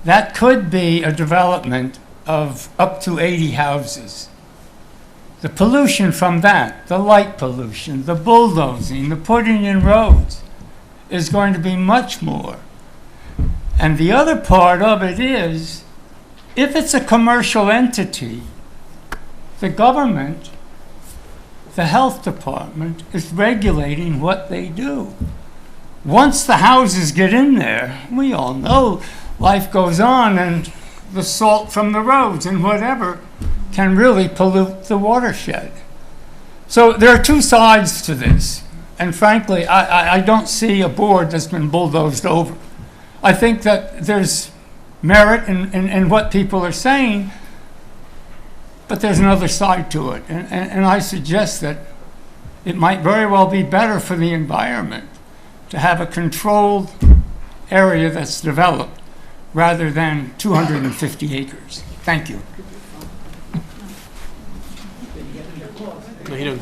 That could be a development of up to 80 houses. The pollution from that, the light pollution, the bulldozing, the putting in roads, is going to be much more. And the other part of it is, if it's a commercial entity, the government, the health department, is regulating what they do. Once the houses get in there, we all know life goes on, and the salt from the roads and whatever can really pollute the watershed. So there are two sides to this. And frankly, I don't see a board that's been bulldozed over. I think that there's merit in what people are saying, but there's another side to it. And I suggest that it might very well be better for the environment to have a controlled area that's developed rather than 250 acres. Thank you. No, you don't.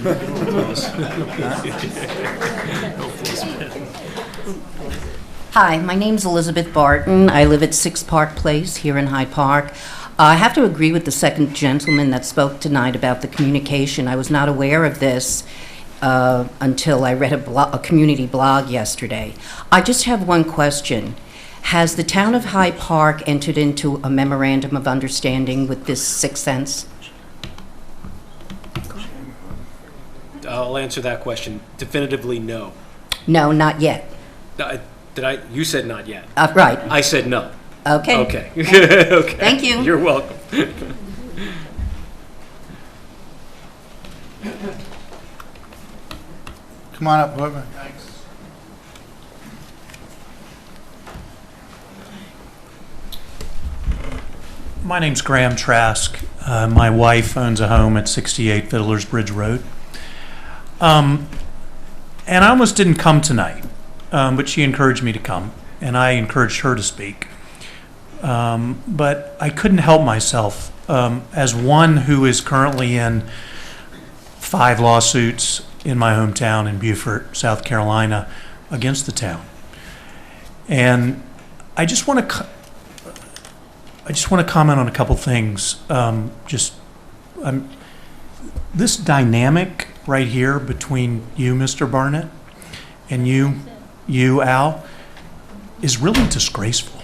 Hi, my name's Elizabeth Barton. I live at 6 Park Place here in Hyde Park. I have to agree with the second gentleman that spoke tonight about the communication. I was not aware of this until I read a community blog yesterday. I just have one question. Has the town of Hyde Park entered into a memorandum of understanding with this Sixth Sense? I'll answer that question definitively. No. No, not yet. You said not yet. Right. I said no. Okay. Okay. Okay. Thank you. You're welcome. Come on up, whoever. My name's Graham Trask. My wife owns a home at 68 Fiddler's Bridge Road. And I almost didn't come tonight, but she encouraged me to come, and I encouraged her to speak. But I couldn't help myself. As one who is currently in 5 lawsuits in my hometown in Beaufort, South Carolina, against the town. And I just want to comment on a couple things. This dynamic right here between you, Mr. Barnett, and you, Al, is really disgraceful.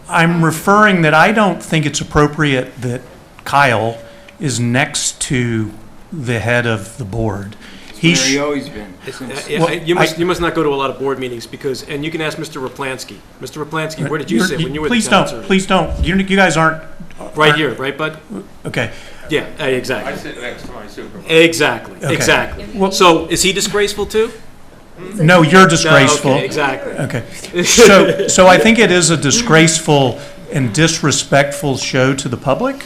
I'm referring that I don't think it's appropriate that Kyle is next to the head of the board. He's always been. You must not go to a lot of board meetings because, and you can ask Mr. Raplansky. Mr. Raplansky, where did you sit when you were the town attorney? Please don't. You guys aren't. Right here, right, bud? Okay. Yeah, exactly. I sit next to my supervisor. Exactly, Okay. exactly. Well, so is he disgraceful too? No, you're disgraceful. No, okay, exactly. Okay. So I think it is a disgraceful and disrespectful show to the public.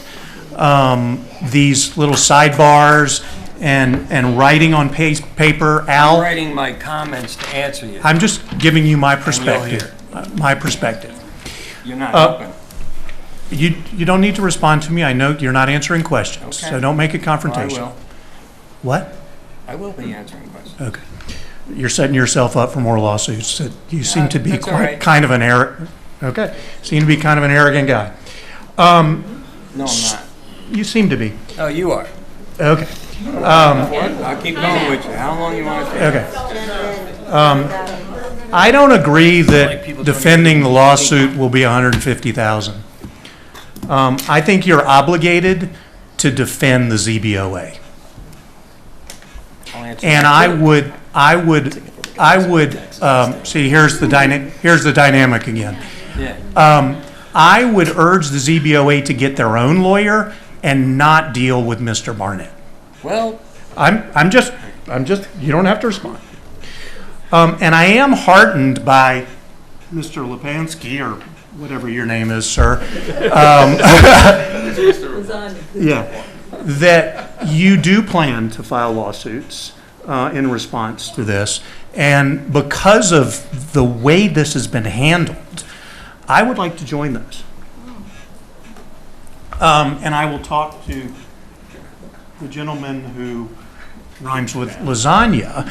These little sidebars and writing on paper. Al, I'm writing my comments to answer you. I'm just giving you my perspective. My perspective. You're not open. You don't need to respond to me. I know you're not answering questions, Okay. so don't make it confrontational. I will. What? I will be answering questions. Okay. You're setting yourself up for more lawsuits. You seem to be that's all right. kind of an arrogant. Okay. Seem to be kind of an arrogant guy. No, I'm not. You seem to be. Oh, you are. Okay. I'll keep going with you. How long you want to take? Okay. I don't agree that defending the lawsuit will be $150,000. I think you're obligated to defend the ZBOA. And I would see, here's the dynamic again. Yeah. I would urge the ZBOA to get their own lawyer and not deal with Mr. Barnett. Well, I'm just, you don't have to respond. And I am heartened by Mr. Lipansky, or whatever your name is, sir. Yeah, that you do plan to file lawsuits in response to this. And because of the way this has been handled, I would like to join those. And I will talk to the gentleman who rhymes with lasagna,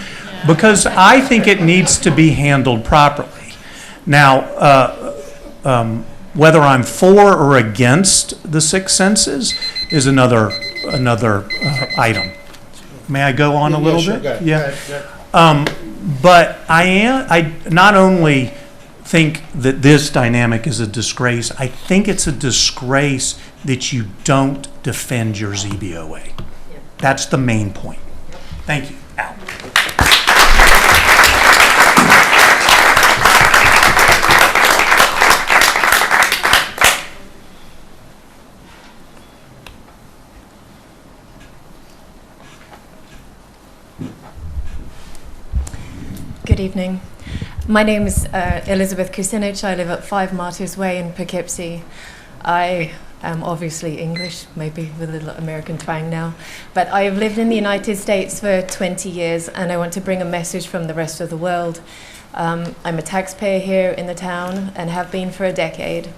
because I think it needs to be handled properly. Now, whether I'm for or against the Sixth Senses is another item. May I go on a little sure, bit? go ahead. Yeah. But I not only think that this dynamic is a disgrace, I think it's a disgrace that you don't defend your ZBOA. That's the main point. Thank you. Al. Good evening. My name is Elizabeth Kucinich. I live at 5 Martyrs Way in Poughkeepsie. I am obviously English, maybe with a little American twang now, but I have lived in the United States for 20 years, and I want to bring a message from the rest of the world I'm a taxpayer here in the town and have been for a decade.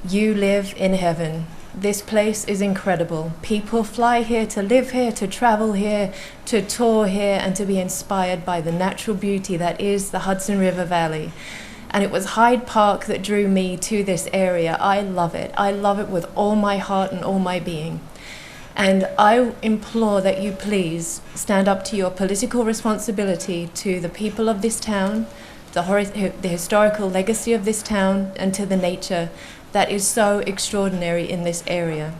You live in heaven. This place is incredible. People fly here to live here, to travel here, to tour here, and to be inspired by the natural beauty that is the Hudson River Valley. And it was Hyde Park that drew me to this area. I love it. I love it with all my heart and all my being. And I implore that you please stand up to your political responsibility to the people of this town, the historical legacy of this town, and to the nature that is so extraordinary in this area.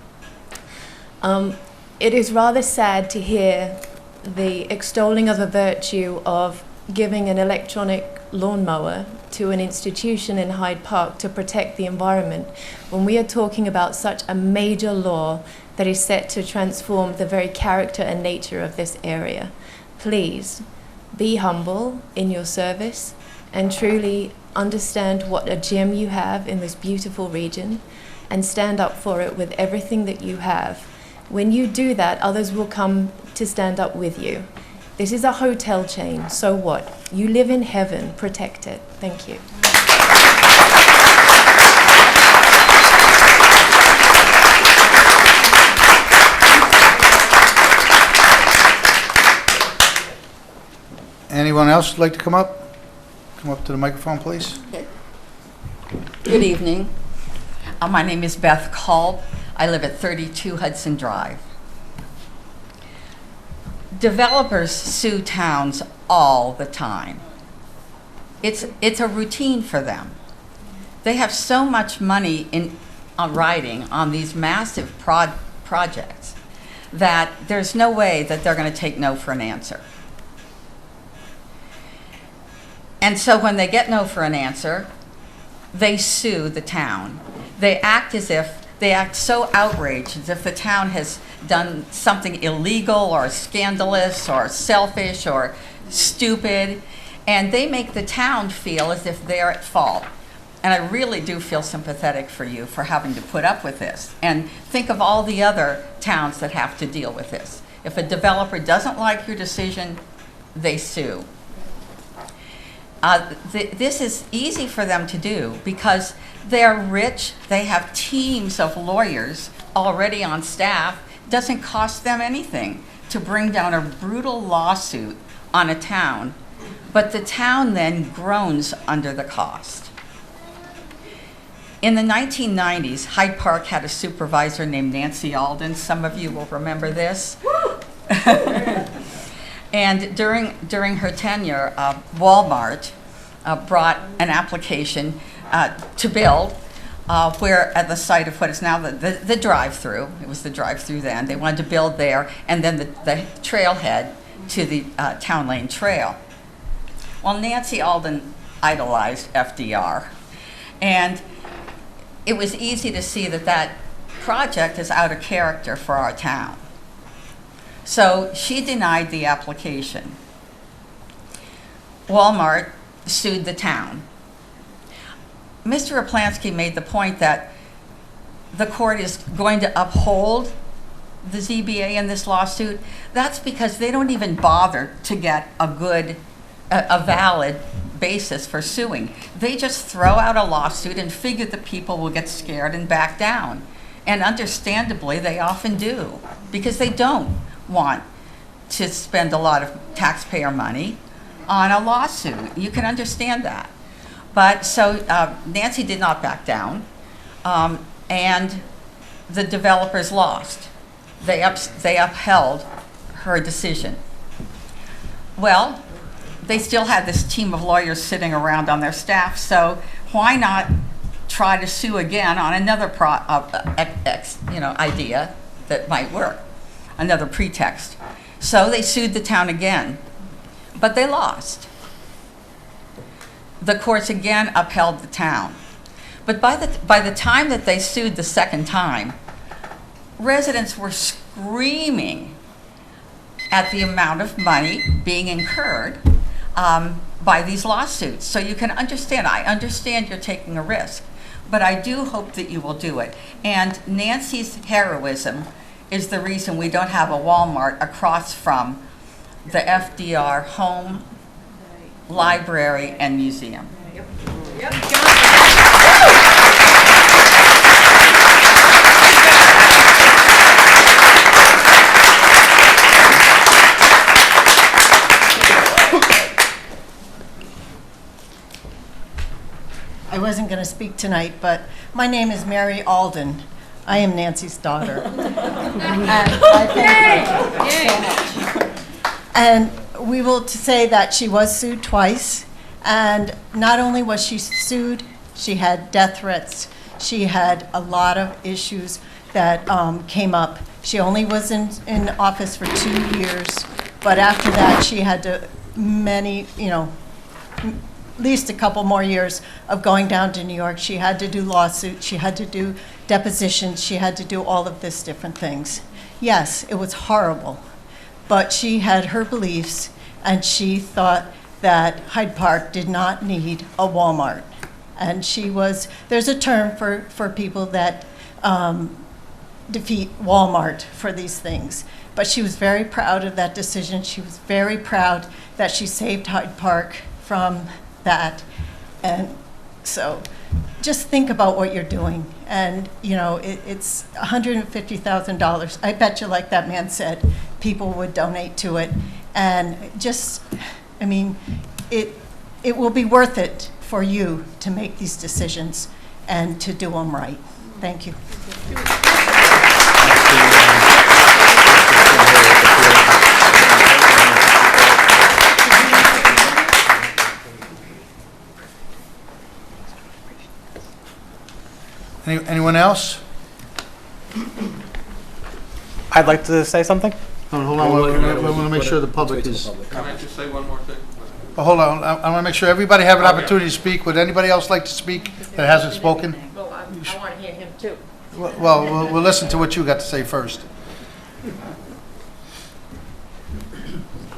It is rather sad to hear the extolling of the virtue of giving an electronic lawnmower to an institution in Hyde Park to protect the environment when we are talking about such a major law that is set to transform the very character and nature of this area. Please be humble in your service and truly understand what a gem you have in this beautiful region and stand up for it with everything that you have. When you do that, others will come to stand up with you. This is a hotel chain, so what? You live in heaven, protect it. Thank you. Anyone else like to come up? Come up to the microphone, please. Good evening. My name is Beth Culp. I live at 32 Hudson Drive. Developers sue towns all the time. It's a routine for them. They have so much money riding on these massive projects that there's no way that they're going to take no for an answer. And so when they get no for an answer, they sue the town. They act so outraged as if the town has done something illegal or scandalous or selfish or stupid, and they make the town feel as if they're at fault. And I really do feel sympathetic for you for having to put up with this. And think of all the other towns that have to deal with this. If a developer doesn't like your decision, they sue. This is easy for them to do because they're rich, they have teams of lawyers already on staff. It doesn't cost them anything to bring down a brutal lawsuit on a town, but the town then groans under the cost. In the 1990s, Hyde Park had a supervisor named Nancy Alden. Some of you will remember this. And during her tenure, Walmart brought an application to build where at the site of what is now the drive-through. It was the drive-through then. They wanted to build there, and then the trailhead to the Town Lane Trail. Well, Nancy Alden idolized FDR, and it was easy to see that that project is out of character for our town. So she denied the application. Walmart sued the town. Mr. Raplansky made the point that the court is going to uphold the ZBA in this lawsuit. That's because they don't even bother to get a valid basis for suing. They just throw out a lawsuit and figure the people will get scared and back down. And understandably, they often do, because they don't want to spend a lot of taxpayer money on a lawsuit. You can understand that. But so Nancy did not back down, and the developers lost. They upheld her decision. Well, they still had this team of lawyers sitting around on their staff, so why not try to sue again on another idea that might work, another pretext. So they sued the town again, but they lost. The courts again upheld the town. But by the time that they sued the second time, residents were screaming at the amount of money being incurred by these lawsuits. So you can understand, I understand you're taking a risk, but I do hope that you will do it. And Nancy's heroism is the reason we don't have a Walmart across from the FDR home library, and museum. I wasn't going to speak tonight, but my name is Mary Alden. I am Nancy's daughter. And I thank her so much. And we will say that she was sued twice, and not only was she sued, she had death threats. She had a lot of issues that came up. She only was in office for 2 years, but after that she had to at least a couple more years of going down to New York. She had to do lawsuits, she had to do depositions, she had to do all of this different things. Yes, it was horrible, but she had her beliefs, and she thought that Hyde Park did not need a Walmart. And there's a term for people that defeat Walmart for these things. But she was very proud of that decision. She was very proud that she saved Hyde Park from that. And so just think about what you're doing. And, it's $150,000. I bet you, like that man said, people would donate to it. And it will be worth it for you to make these decisions and to do them right. Thank you. Anyone else? I'd like to say something. Hold on, we want to make sure the public is... Can I just say one more thing? Oh, hold on, I want to make sure everybody have an opportunity to speak. Would anybody else like to speak that hasn't spoken? Well, I want to hear him too. Well, we'll listen to what you got to say first.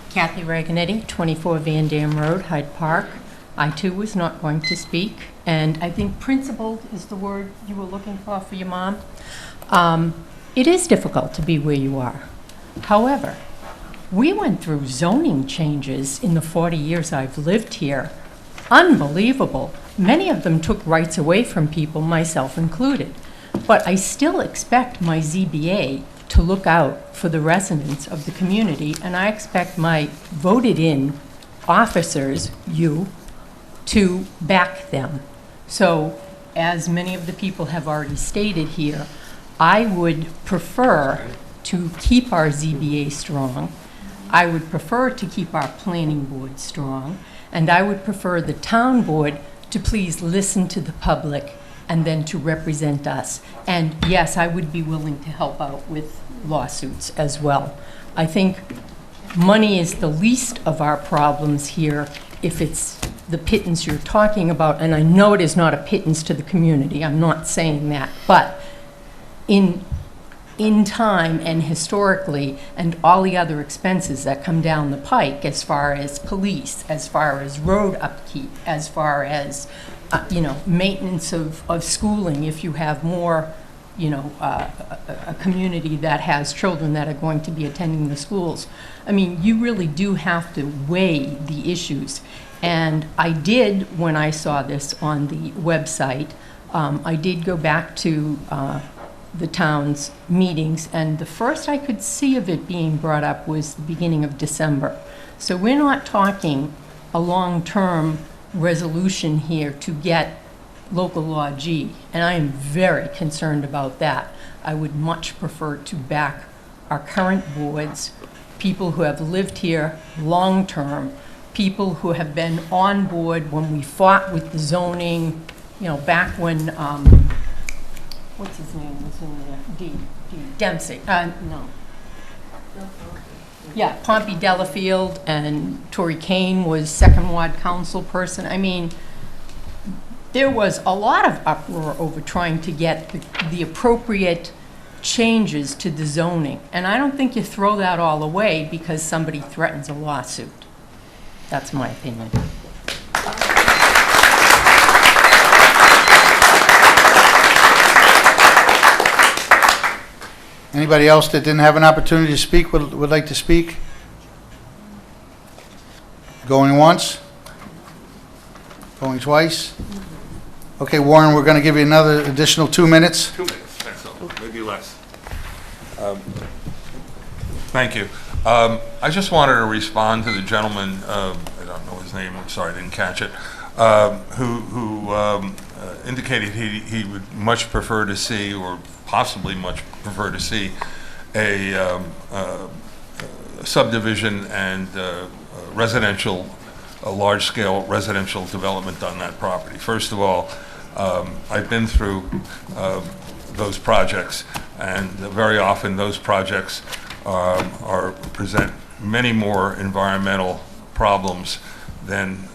Kathy Reganetti, 24 Van Dam Road, Hyde Park. I too was not going to speak, and I think principled is the word you were looking for your mom. It is difficult to be where you are. However, we went through zoning changes in the 40 years I've lived here. Unbelievable. Many of them took rights away from people, myself included. But I still expect my ZBA to look out for the residents of the community, and I expect my voted-in officers, you, to back them. So, as many of the people have already stated here, I would prefer to keep our ZBA strong. I would prefer to keep our planning board strong, and I would prefer the town board to please listen to the public and then to represent us. And yes, I would be willing to help out with lawsuits as well. I think money is the least of our problems here if it's the pittance you're talking about, and I know it is not a pittance to the community, I'm not saying that, but in time and historically, and all the other expenses that come down the pike as far as police, as far as road upkeep, as far as maintenance of schooling, if you have more, a community that has children that are going to be attending the schools. I mean, you really do have to weigh the issues. And I did, when I saw this on the website, I did go back to the town's meetings, and the first I could see of it being brought up was the beginning of December. So we're not talking a long-term resolution here to get local law G, and I am very concerned about that. I would much prefer to back our current boards, people who have lived here long-term, people who have been on board when we fought with the zoning, back when, what's his name was in there? Dempsey. No. Yeah, Pompey Delafield and Tory Kane was second ward council person. I mean, there was a lot of uproar over trying to get the appropriate changes to the zoning. And I don't think you throw that all away because somebody threatens a lawsuit. That's my opinion. Anybody else that didn't have an opportunity to speak would like to speak? Going once? Going twice? Okay, Warren, we're going to give you another additional 2 minutes. 2 minutes, that's all, maybe less. Thank you. I just wanted to respond to the gentleman, I don't know his name, I'm sorry, I didn't catch it, who indicated he would much prefer to see, or possibly much prefer to see, a subdivision and residential, a large-scale residential development on that property. First of all, I've been through those projects, and very often those projects present many more environmental problems than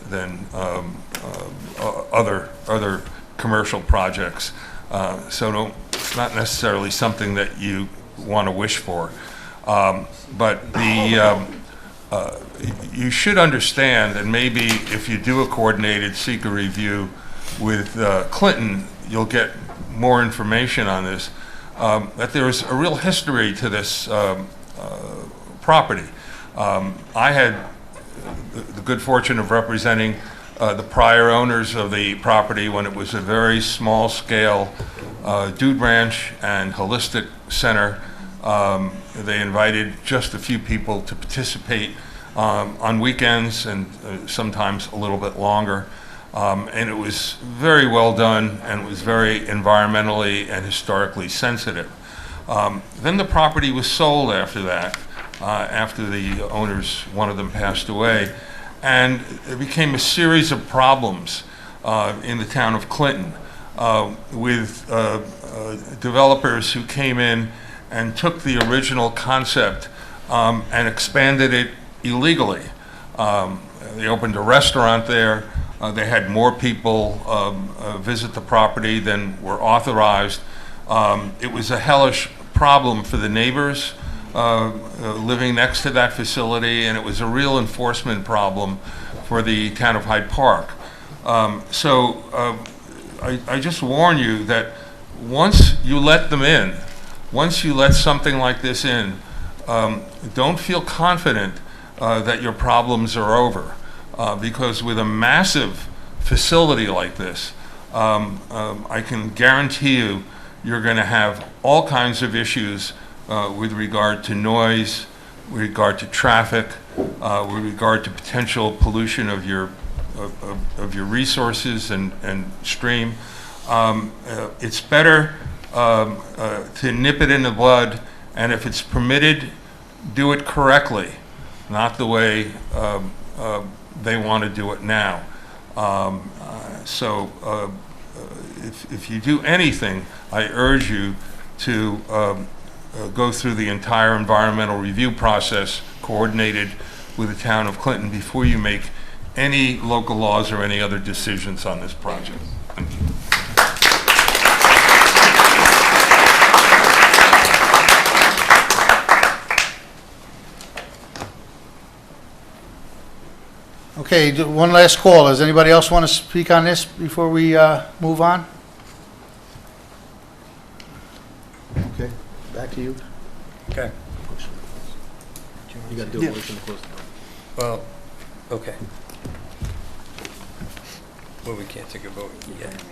other commercial projects. So it's not necessarily something that you want to wish for. But you should understand, and maybe if you do a coordinated seeker review with Clinton, you'll get more information on this, that there's a real history to this property. I had the good fortune of representing the prior owners of the property when it was a very small scale dude ranch and holistic center. They invited just a few people to participate on weekends and sometimes a little bit longer. And it was very well done, and it was very environmentally and historically sensitive. Then the property was sold after that, after the owners, one of them passed away, and it became a series of problems in the town of Clinton with developers who came in and took the original concept and expanded it illegally. They opened a restaurant there. They had more people visit the property than were authorized. It was a hellish problem for the neighbors living next to that facility, and it was a real enforcement problem for the town of Hyde Park. So I just warn you that once you let them in, once you let something like this in, don't feel confident that your problems are over. Because with a massive facility like this, I can guarantee you you're going to have all kinds of issues with regard to noise, with regard to traffic, with regard to potential pollution of your resources and stream. It's better to nip it in the bud, and if it's permitted, do it correctly, not the way they want to do it now. So if you do anything, I urge you to go through the entire environmental review process coordinated with the town of Clinton before you make any local laws or any other decisions on this project. Thank you. Okay, one last call. Does anybody else want to speak on this before we move on? Okay, back to you. Okay. You got to do a motion to close the vote. Well, okay. Well, we can't take a vote yet.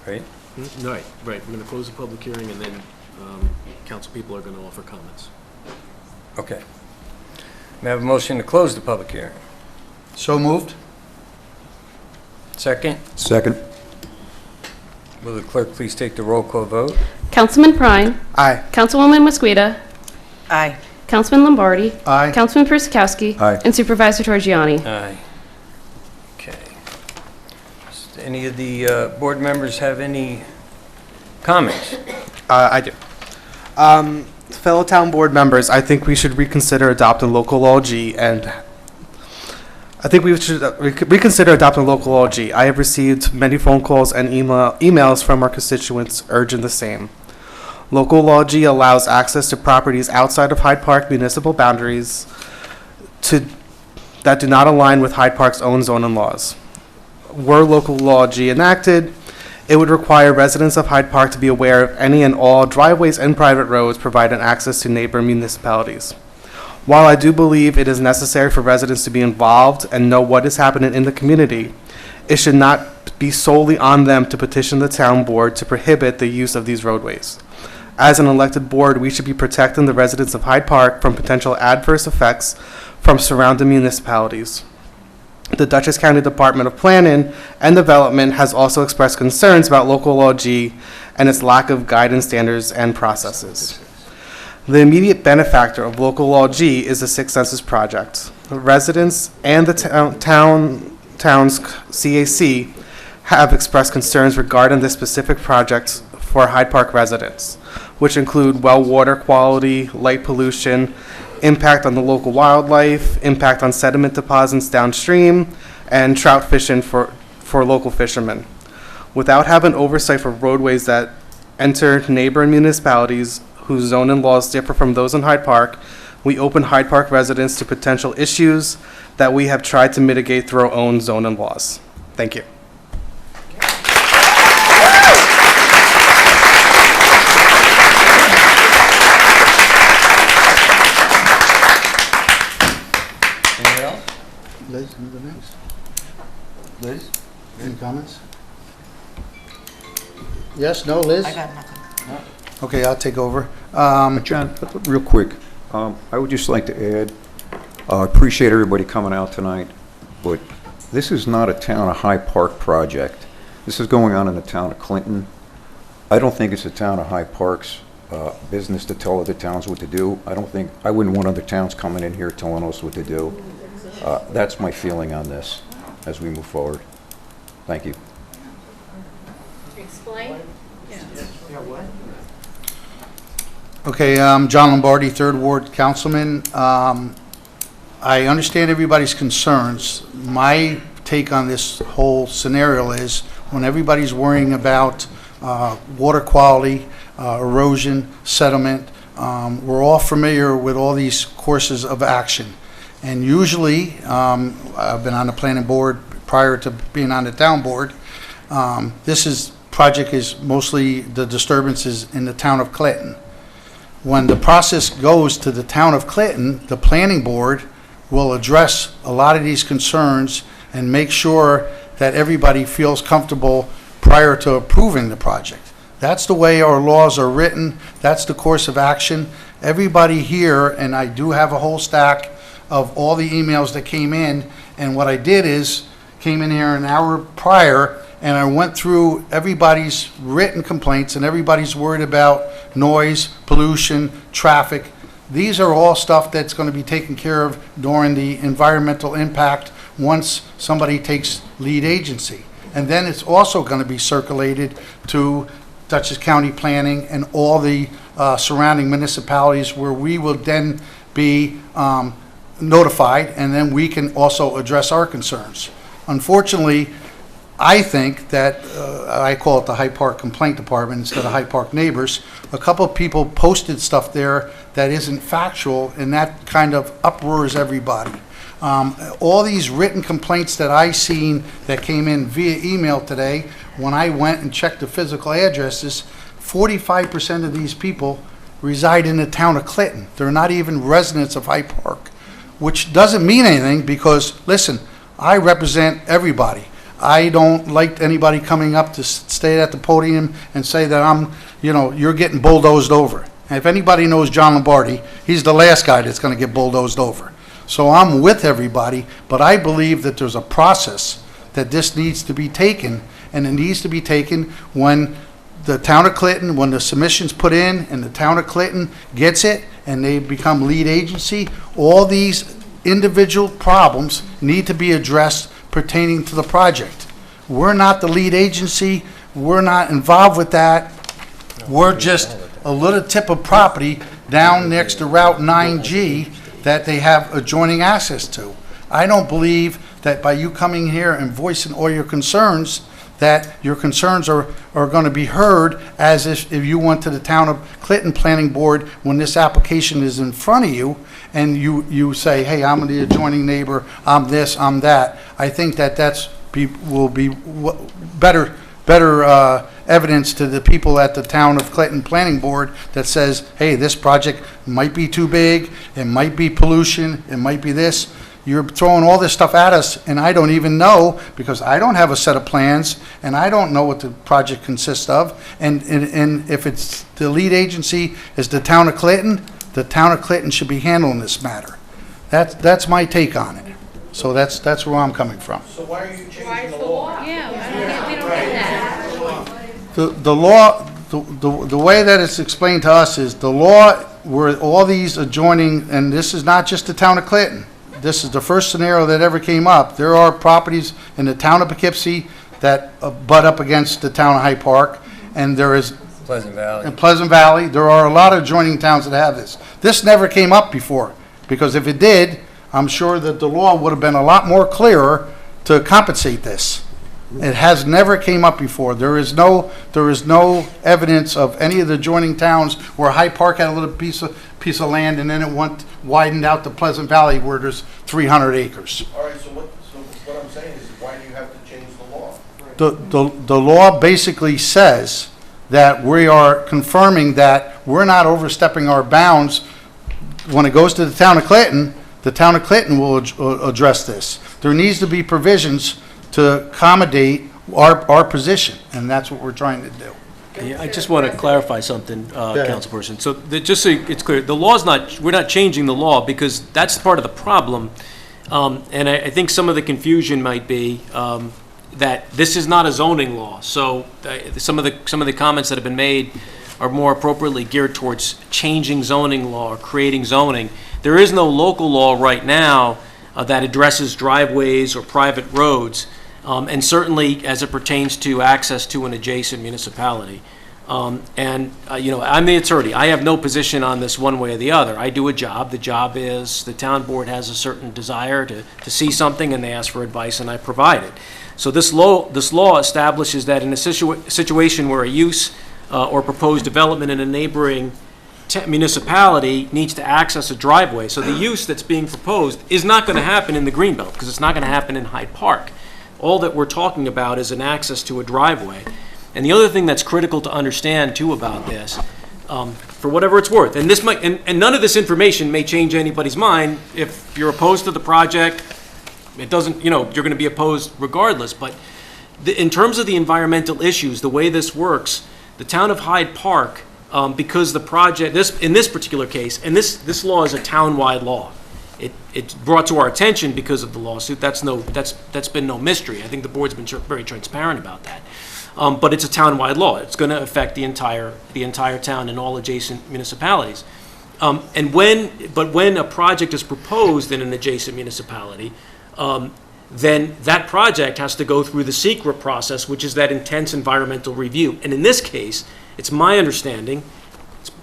Right? Right. We're going to close the public hearing, and then council people are going to offer comments. Okay. May I have a motion to close the public hearing? So moved. Second? Second. Will the clerk please take the roll call vote? Councilman Prine. Aye. Councilwoman Mosqueda. Aye. Councilman Lombardi. Aye. Councilman Persikowski. Aye. And Supervisor Torgiani. Aye. Okay. Does any of the board members have any comments? I do. Fellow town board members, I think we should reconsider adopting local law G, and I think we should reconsider adopting local law G. I have received many phone calls and emails from our constituents urging the same. Local law G allows access to properties outside of Hyde Park municipal boundaries that do not align with Hyde Park's own zoning laws. Were local law G enacted, it would require residents of Hyde Park to be aware of any and all driveways and private roads providing access to neighbor municipalities. While I do believe it is necessary for residents to be involved and know what is happening in the community, it should not be solely on them to petition the town board to prohibit the use of these roadways. As an elected board, we should be protecting the residents of Hyde Park from potential adverse effects from surrounding municipalities. The Dutchess County Department of Planning and Development has also expressed concerns about local law G and its lack of guidance standards and processes. The immediate benefactor of local law G is the Sixth Census Project. Residents and the town's CAC have expressed concerns regarding this specific project for Hyde Park residents, which include well water quality, light pollution, impact on the local wildlife, impact on sediment deposits downstream, and trout fishing for local fishermen. Without having oversight for roadways that enter neighboring municipalities whose zoning laws differ from those in Hyde Park, we open Hyde Park residents to potential issues that we have tried to mitigate through our own zoning laws. Thank you. Anyone else? Liz, you go next. Liz, any comments? Yes, no, Liz? I got nothing. Okay, I'll take over. John, real quick, I would just like to add, I appreciate everybody coming out tonight, but this is not a town of Hyde Park project. This is going on in the town of Clinton. I don't think it's the town of Hyde Park's business to tell other towns what to do. I wouldn't want other towns coming in here telling us what to do. That's my feeling on this as we move forward. Thank you. Explain? Okay, John Lombardi, 3rd Ward Councilman. I understand everybody's concerns. My take on this whole scenario is when everybody's worrying about water quality, erosion, sediment, we're all familiar with all these courses of action. And usually, I've been on the planning board prior to being on the town board. This project is mostly the disturbances in the town of Clinton. When the process goes to the town of Clinton, the planning board will address a lot of these concerns and make sure that everybody feels comfortable prior to approving the project. That's the way our laws are written. That's the course of action. Everybody here, and I do have a whole stack of all the emails that came in, and what I did is came in here an hour prior and I went through everybody's written complaints, and everybody's worried about noise, pollution, traffic. These are all stuff that's going to be taken care of during the environmental impact once somebody takes lead agency. And then it's also going to be circulated to Dutchess County Planning and all the surrounding municipalities, where we will then be notified, and then we can also address our concerns. Unfortunately, I think that, I call it the Hyde Park Complaint Department instead of Hyde Park Neighbors, a couple of people posted stuff there that isn't factual, and that kind of uproars everybody. All these written complaints that I seen that came in via email today, when I went and checked the physical addresses, 45% of these people reside in the town of Clinton. They're not even residents of Hyde Park, which doesn't mean anything because, listen, I represent everybody. I don't like anybody coming up to stay at the podium and say that you're getting bulldozed over. And if anybody knows John Lombardi, he's the last guy that's going to get bulldozed over. So I'm with everybody, but I believe that there's a process that this needs to be taken, and it needs to be taken when the town of Clinton, when the submission's put in and the town of Clinton gets it and they become lead agency, all these individual problems need to be addressed pertaining to the project. We're not the lead agency. We're not involved with that. We're just a little tip of property down next to Route 9G that they have adjoining access to. I don't believe that by you coming here and voicing all your concerns, that your concerns are going to be heard as if you went to the town of Clinton Planning Board when this application is in front of you and you say, hey, I'm the adjoining neighbor, I'm this, I'm that. I think that will be better evidence to the people at the Town of Clinton Planning Board that says, hey, this project might be too big, it might be pollution, it might be this. You're throwing all this stuff at us, and I don't even know, because I don't have a set of plans, and I don't know what the project consists of. And if it's the lead agency is the Town of Clinton, the Town of Clinton should be handling this matter. That's my take on it. So that's where I'm coming from. So why are you changing the law? The law, the way that it's explained to us is the law where all these adjoining, and this is not just the Town of Clinton. This is the first scenario that ever came up. There are properties in the Town of Poughkeepsie that butt up against the Town of Hyde Park, and there is Pleasant Valley. in Pleasant Valley. There are a lot of adjoining towns that have this. This never came up before, because if it did, I'm sure that the law would have been a lot more clearer to compensate this. It has never came up before. There is no evidence of any of the adjoining towns where Hyde Park had a little piece of land, and then it widened out to Pleasant Valley where there's 300 acres. All right, so what I'm saying is, why do you have to change the law? The law basically says that we are confirming that we're not overstepping our bounds. When it goes to the Town of Clinton will address this. There needs to be provisions to accommodate our position, and that's what we're trying to do. Yeah, I just want to clarify something, Councilperson. So just so it's clear, we're not changing the law, because that's part of the problem. And I think some of the confusion might be that this is not a zoning law. So some of the comments that have been made are more appropriately geared towards changing zoning law or creating zoning. There is no local law right now that addresses driveways or private roads, and certainly as it pertains to access to an adjacent municipality. I'm the attorney. I have no position on this one way or the other. I do a job. The job is the town board has a certain desire to see something, and they ask for advice, and I provide it. So this law establishes that in a situation where a use or proposed development in a neighboring municipality needs to access a driveway. So the use that's being proposed is not going to happen in the Greenbelt, because it's not going to happen in Hyde Park. All that we're talking about is an access to a driveway. And the other thing that's critical to understand too about this, for whatever it's worth, and this might, and none of this information may change anybody's mind. If you're opposed to the project, it doesn't, you're going to be opposed regardless. But in terms of the environmental issues, the way this works, the town of Hyde Park, because the project, in this particular case, and this law is a town-wide law. It's brought to our attention because of the lawsuit. That's been no mystery. I think the board's been very transparent about that. But it's a town-wide law. It's going to affect the entire town and all adjacent municipalities. But when a project is proposed in an adjacent municipality, then that project has to go through the SECRA process, which is that intense environmental review. And in this case, it's my understanding,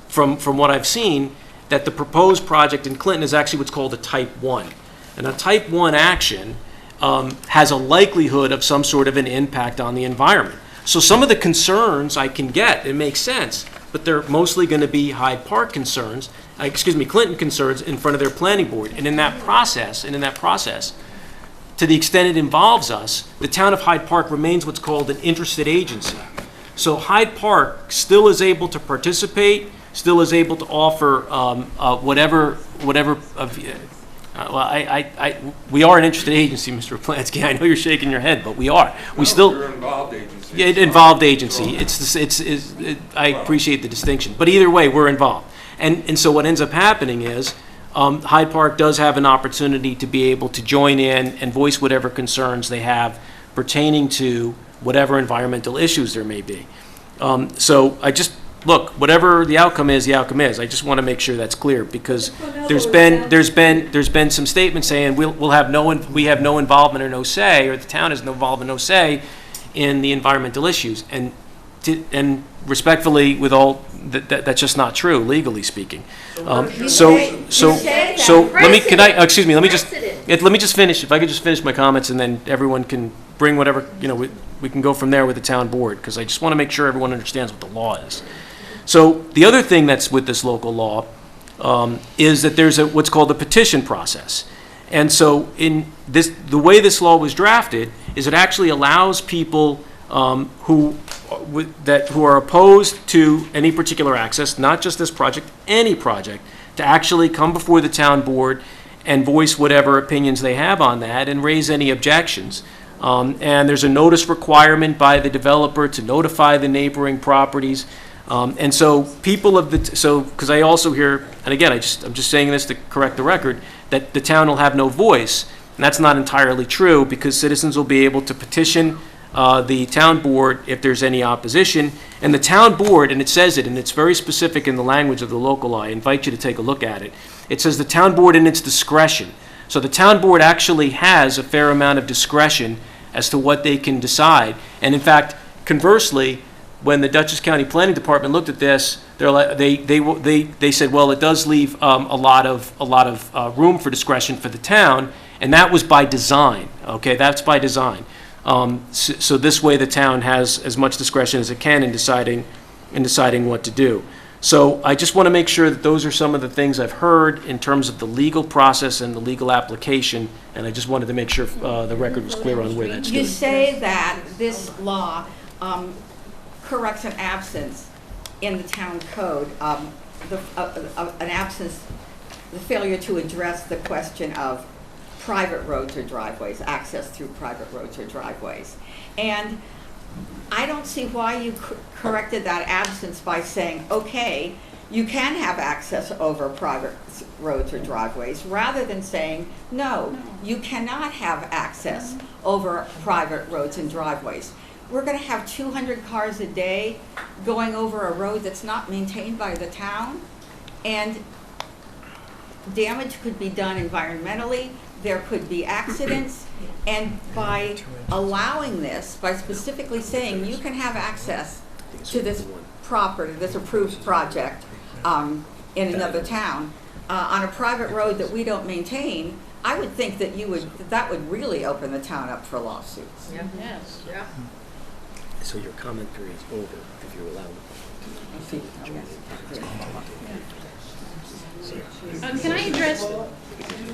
from what I've seen, that the proposed project in Clinton is actually what's called a Type 1. And a Type 1 action has a likelihood of some sort of an impact on the environment. So some of the concerns I can get, it makes sense, but they're mostly going to be Hyde Park concerns, Clinton concerns in front of their planning board. And in that process, to the extent it involves us, the town of Hyde Park remains what's called an interested agency. So Hyde Park still is able to participate, still is able to offer whatever. We are an interested agency, Mr. Raplansky. I know you're shaking your head, but we are. We're an involved agency. Yeah, involved agency. I appreciate the distinction, but either way, we're involved. And so what ends up happening is Hyde Park does have an opportunity to be able to join in and voice whatever concerns they have pertaining to whatever environmental issues there may be. So I just, look, whatever the outcome is, I just want to make sure that's clear, because there's been some statements saying we have no involvement or no say, or the town has no involvement, no say in the environmental issues, and respectfully, with all that's just not true, legally speaking. Let me just finish. If I could just finish my comments, and then everyone can bring whatever, we can go from there with the town board, because I just want to make sure everyone understands what the law is. So the other thing that's with this local law is that there's what's called a petition process. And so the way this law was drafted is it actually allows people who are opposed to any particular access, not just this project, any project, to actually come before the town board and voice whatever opinions they have on that and raise any objections. And there's a notice requirement by the developer to notify the neighboring properties. And so people of because I also hear, and again, I'm just saying this to correct the record, that the town will have no voice. And that's not entirely true, because citizens will be able to petition the town board if there's any opposition. And the town board, and it says it, and it's very specific in the language of the local law. I invite you to take a look at it. It says the town board in its discretion. So the town board actually has a fair amount of discretion as to what they can decide. And in fact, conversely, when the Dutchess County Planning Department looked at this, they said, well, it does leave a lot of room for discretion for the town, and that was by design. Okay, that's by design. So this way, the town has as much discretion as it can in deciding what to do. So I just want to make sure that those are some of the things I've heard in terms of the legal process and the legal application, and I just wanted to make sure the record was clear on where that's You stood. say that this law corrects an absence in the town code, an absence, the failure to address the question of private roads or driveways, access through private roads or driveways. And I don't see why you corrected that absence by saying, okay, you can have access over private roads or driveways, rather than saying, no, you cannot have access over private roads and driveways. We're going to have 200 cars a day going over a road that's not maintained by the town, and damage could be done environmentally. There could be accidents, and by allowing this, by specifically saying you can have access to this property, this approved project in another town, on a private road that we don't maintain, I would think that that would really open the town up for lawsuits. Yeah. Yes. Yeah. So your comment period is over if you allow it. Can I address?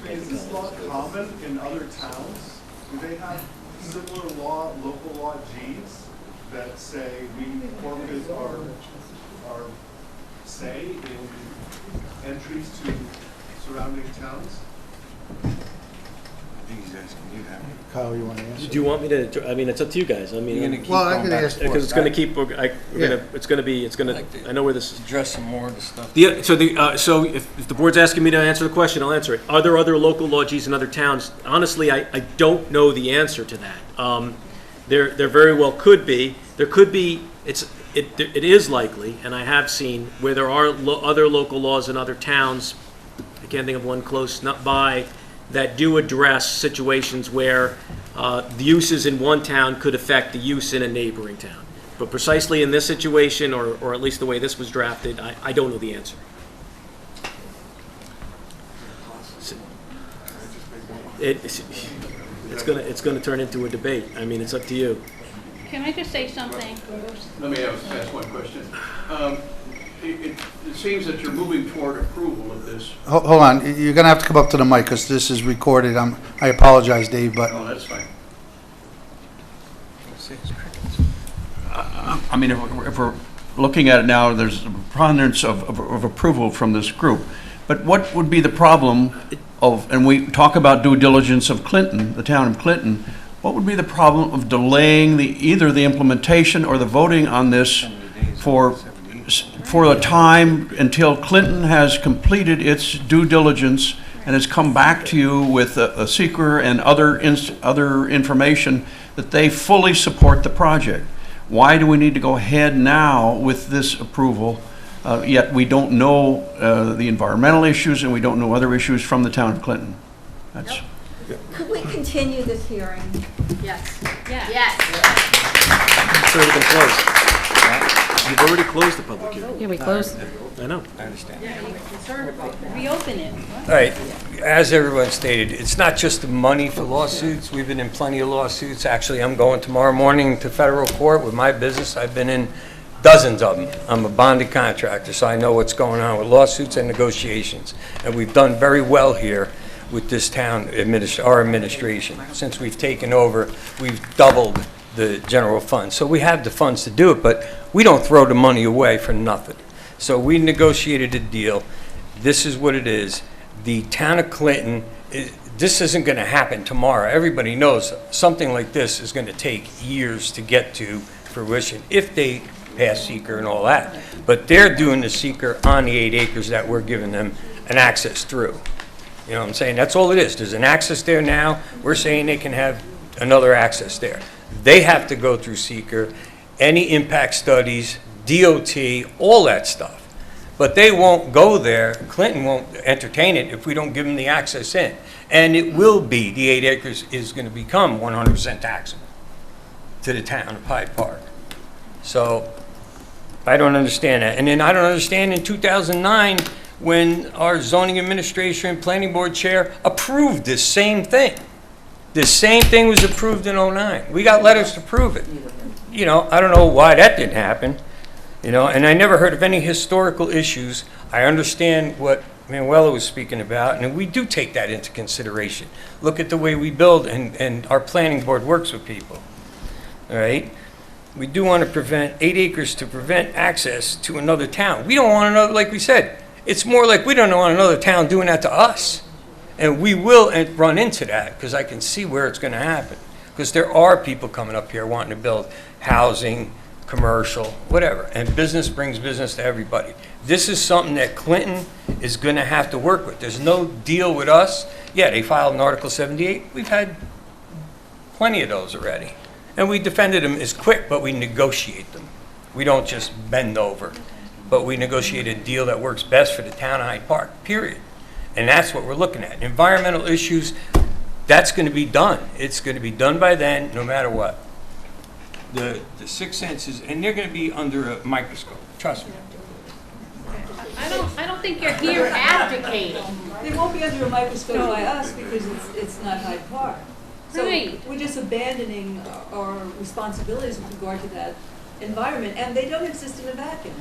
Is this law common in other towns? Do they have similar law, local law Gs that say we forfeit our say in entries to surrounding towns? I think he's asking you that. Kyle, you want to answer? Do you want me to? I mean, it's up to you guys. I mean, You're gonna keep Well, I going can back ask to- because it's going to keep. I know where this is. Address some more of the stuff. So if the board's asking me to answer the question, I'll answer it. Are there other local law Gs in other towns? Honestly, I don't know the answer to that. There very well could be. There could be. It is likely, and I have seen where there are other local laws in other towns. I can't think of one close not by that do address situations where the uses in one town could affect the use in a neighboring town. But precisely in this situation, or at least the way this was drafted, I don't know the answer. It's gonna turn into a debate. I mean, it's up to you. Can I just say something? Let me ask one question. It seems that you're moving toward approval of this. Hold on, you're going to have to come up to the mic because this is recorded. I apologize, Dave, but... Oh, that's fine. I mean, if we're looking at it now, there's a preponderance of approval from this group. But what would be the problem of, and we talk about due diligence of Clinton, the town of Clinton, what would be the problem of delaying either the implementation or the voting on this for a time until Clinton has completed its due diligence and has come back to you with a seeker and other information that they fully support the project? Why do we need to go ahead now with this approval, yet we don't know the environmental issues and we don't know other issues from the town of Clinton? That's. Could we continue this hearing? Yes. Yes. It's already been closed. You've already closed the public hearing. Yeah, we closed. I know. I understand. Reopen it. All right, as everyone stated, it's not just the money for lawsuits. We've been in plenty of lawsuits. Actually, I'm going tomorrow morning to federal court with my business. I've been in dozens of them. I'm a bonded contractor, so I know what's going on with lawsuits and negotiations. And we've done very well here with this town, our administration. Since we've taken over, we've doubled the general fund. So we have the funds to do it, but we don't throw the money away for nothing. So we negotiated a deal. This is what it is. The town of Clinton, this isn't going to happen tomorrow. Everybody knows something like this is going to take years to get to fruition if they pass seeker and all that. But they're doing the seeker on the 8 acres that we're giving them an access through. You know what I'm saying? That's all it is. There's an access there now. We're saying they can have another access there. They have to go through seeker, any impact studies, DOT, all that stuff. But they won't go there, Clinton won't entertain it if we don't give them the access in. And it will be, the 8 acres is going to become 100% taxable to the town of Hyde Park. So I don't understand that. And then I don't understand in 2009 when our zoning administrator and planning board chair approved this same thing. This same thing was approved in 09. We got letters to prove it. You know, I don't know why that didn't happen. You know, and I never heard of any historical issues. I understand what Manuela was speaking about, and we do take that into consideration. Look at the way we build, and our planning board works with people. All right? We do want to prevent 8 acres to prevent access to another town. We don't want another, like we said, it's more like we don't want another town doing that to us. And we will run into that, because I can see where it's going to happen. Because there are people coming up here wanting to build housing, commercial, whatever, and business brings business to everybody. This is something that Clinton is going to have to work with. There's no deal with us. Yeah, they filed an Article 78. We've had plenty of those already. And we defended them as quick, but we negotiate them. We don't just bend over. But we negotiate a deal that works best for the town of Hyde Park, period. And that's what we're looking at. Environmental issues, that's going to be done. It's going to be done by then, no matter what. The 6 senses, and they're going to be under a microscope. Trust me. I don't think you're here advocating. They won't be under a microscope by us because it's not Hyde Park. So Right. we're just abandoning our responsibilities with regard to that environment, and they don't exist in a vacuum.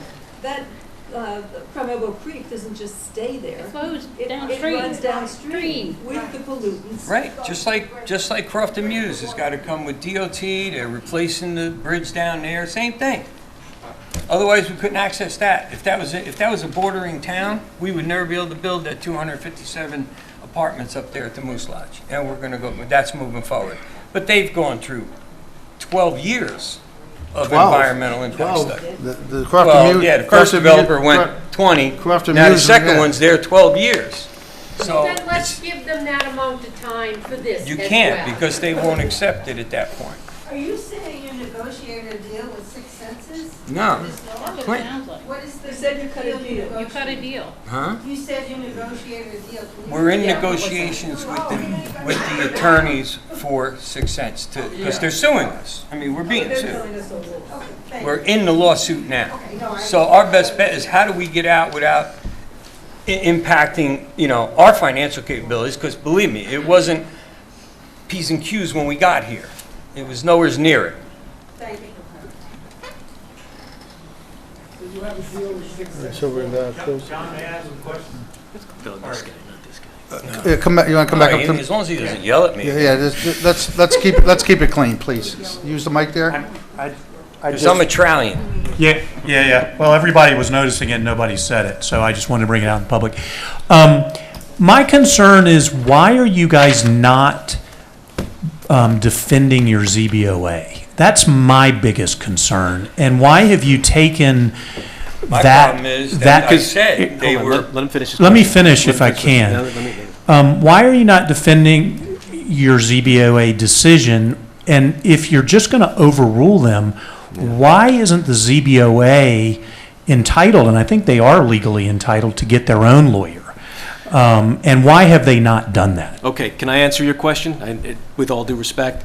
That Primeval Creek doesn't just stay there. It flows It downstream. runs downstream with the pollutants. Right, just like Crofton Muse has got to come with DOT, they're replacing the bridge down there, same thing. Otherwise, we couldn't access that. If that was a bordering town, we would never be able to build that 257 apartments up there at the Moose Lodge. And we're going to go, that's moving forward. But they've gone through 12 years of 12? environmental impact 12? study. The Crofton Muse. Yeah, the first developer went 20. Crofton Now the Muse, second yeah. one's there 12 years. So Then let's give them that amount of time for this you as can't well. because they won't accept it at that point. Are you saying you negotiated a deal with 6 senses? No. What Clinton. What is the You said you cut a deal. You cut a deal. Huh? You said you negotiated a deal. Can you- We're in Yeah. negotiations with the attorneys for 6 cents because they're suing us. I mean, we're being They're sued. telling us over. Okay, thank We're you. in the lawsuit now. Okay, no, I- So our best bet is how do we get out without impacting, you know, our financial capabilities? Because believe me, it wasn't P's and Q's when we got here. It was nowhere near it. Thank you. So you have a deal with 6 senses. So we're close. John, may I ask a question? No, this guy, not this guy. Yeah, come back, you want to come back up to? As long as he doesn't yell at me. Yeah, let's keep it clean, please. Use the mic there. Because I'm Italian. Yeah. Well, everybody was noticing it, nobody said it, so I just wanted to bring it out in public. My concern is, why are you guys not defending your ZBOA? That's my biggest concern. And why have you taken My that? problem is that I said they Hold on, were. let him finish his Let me question. finish Let if him I finish. can. Let me- Why are you not defending your ZBOA decision? And if you're just going to overrule them, why isn't the ZBOA entitled, and I think they are legally entitled, to get their own lawyer? And why have they not done that? Okay, can I answer your question? With all due respect,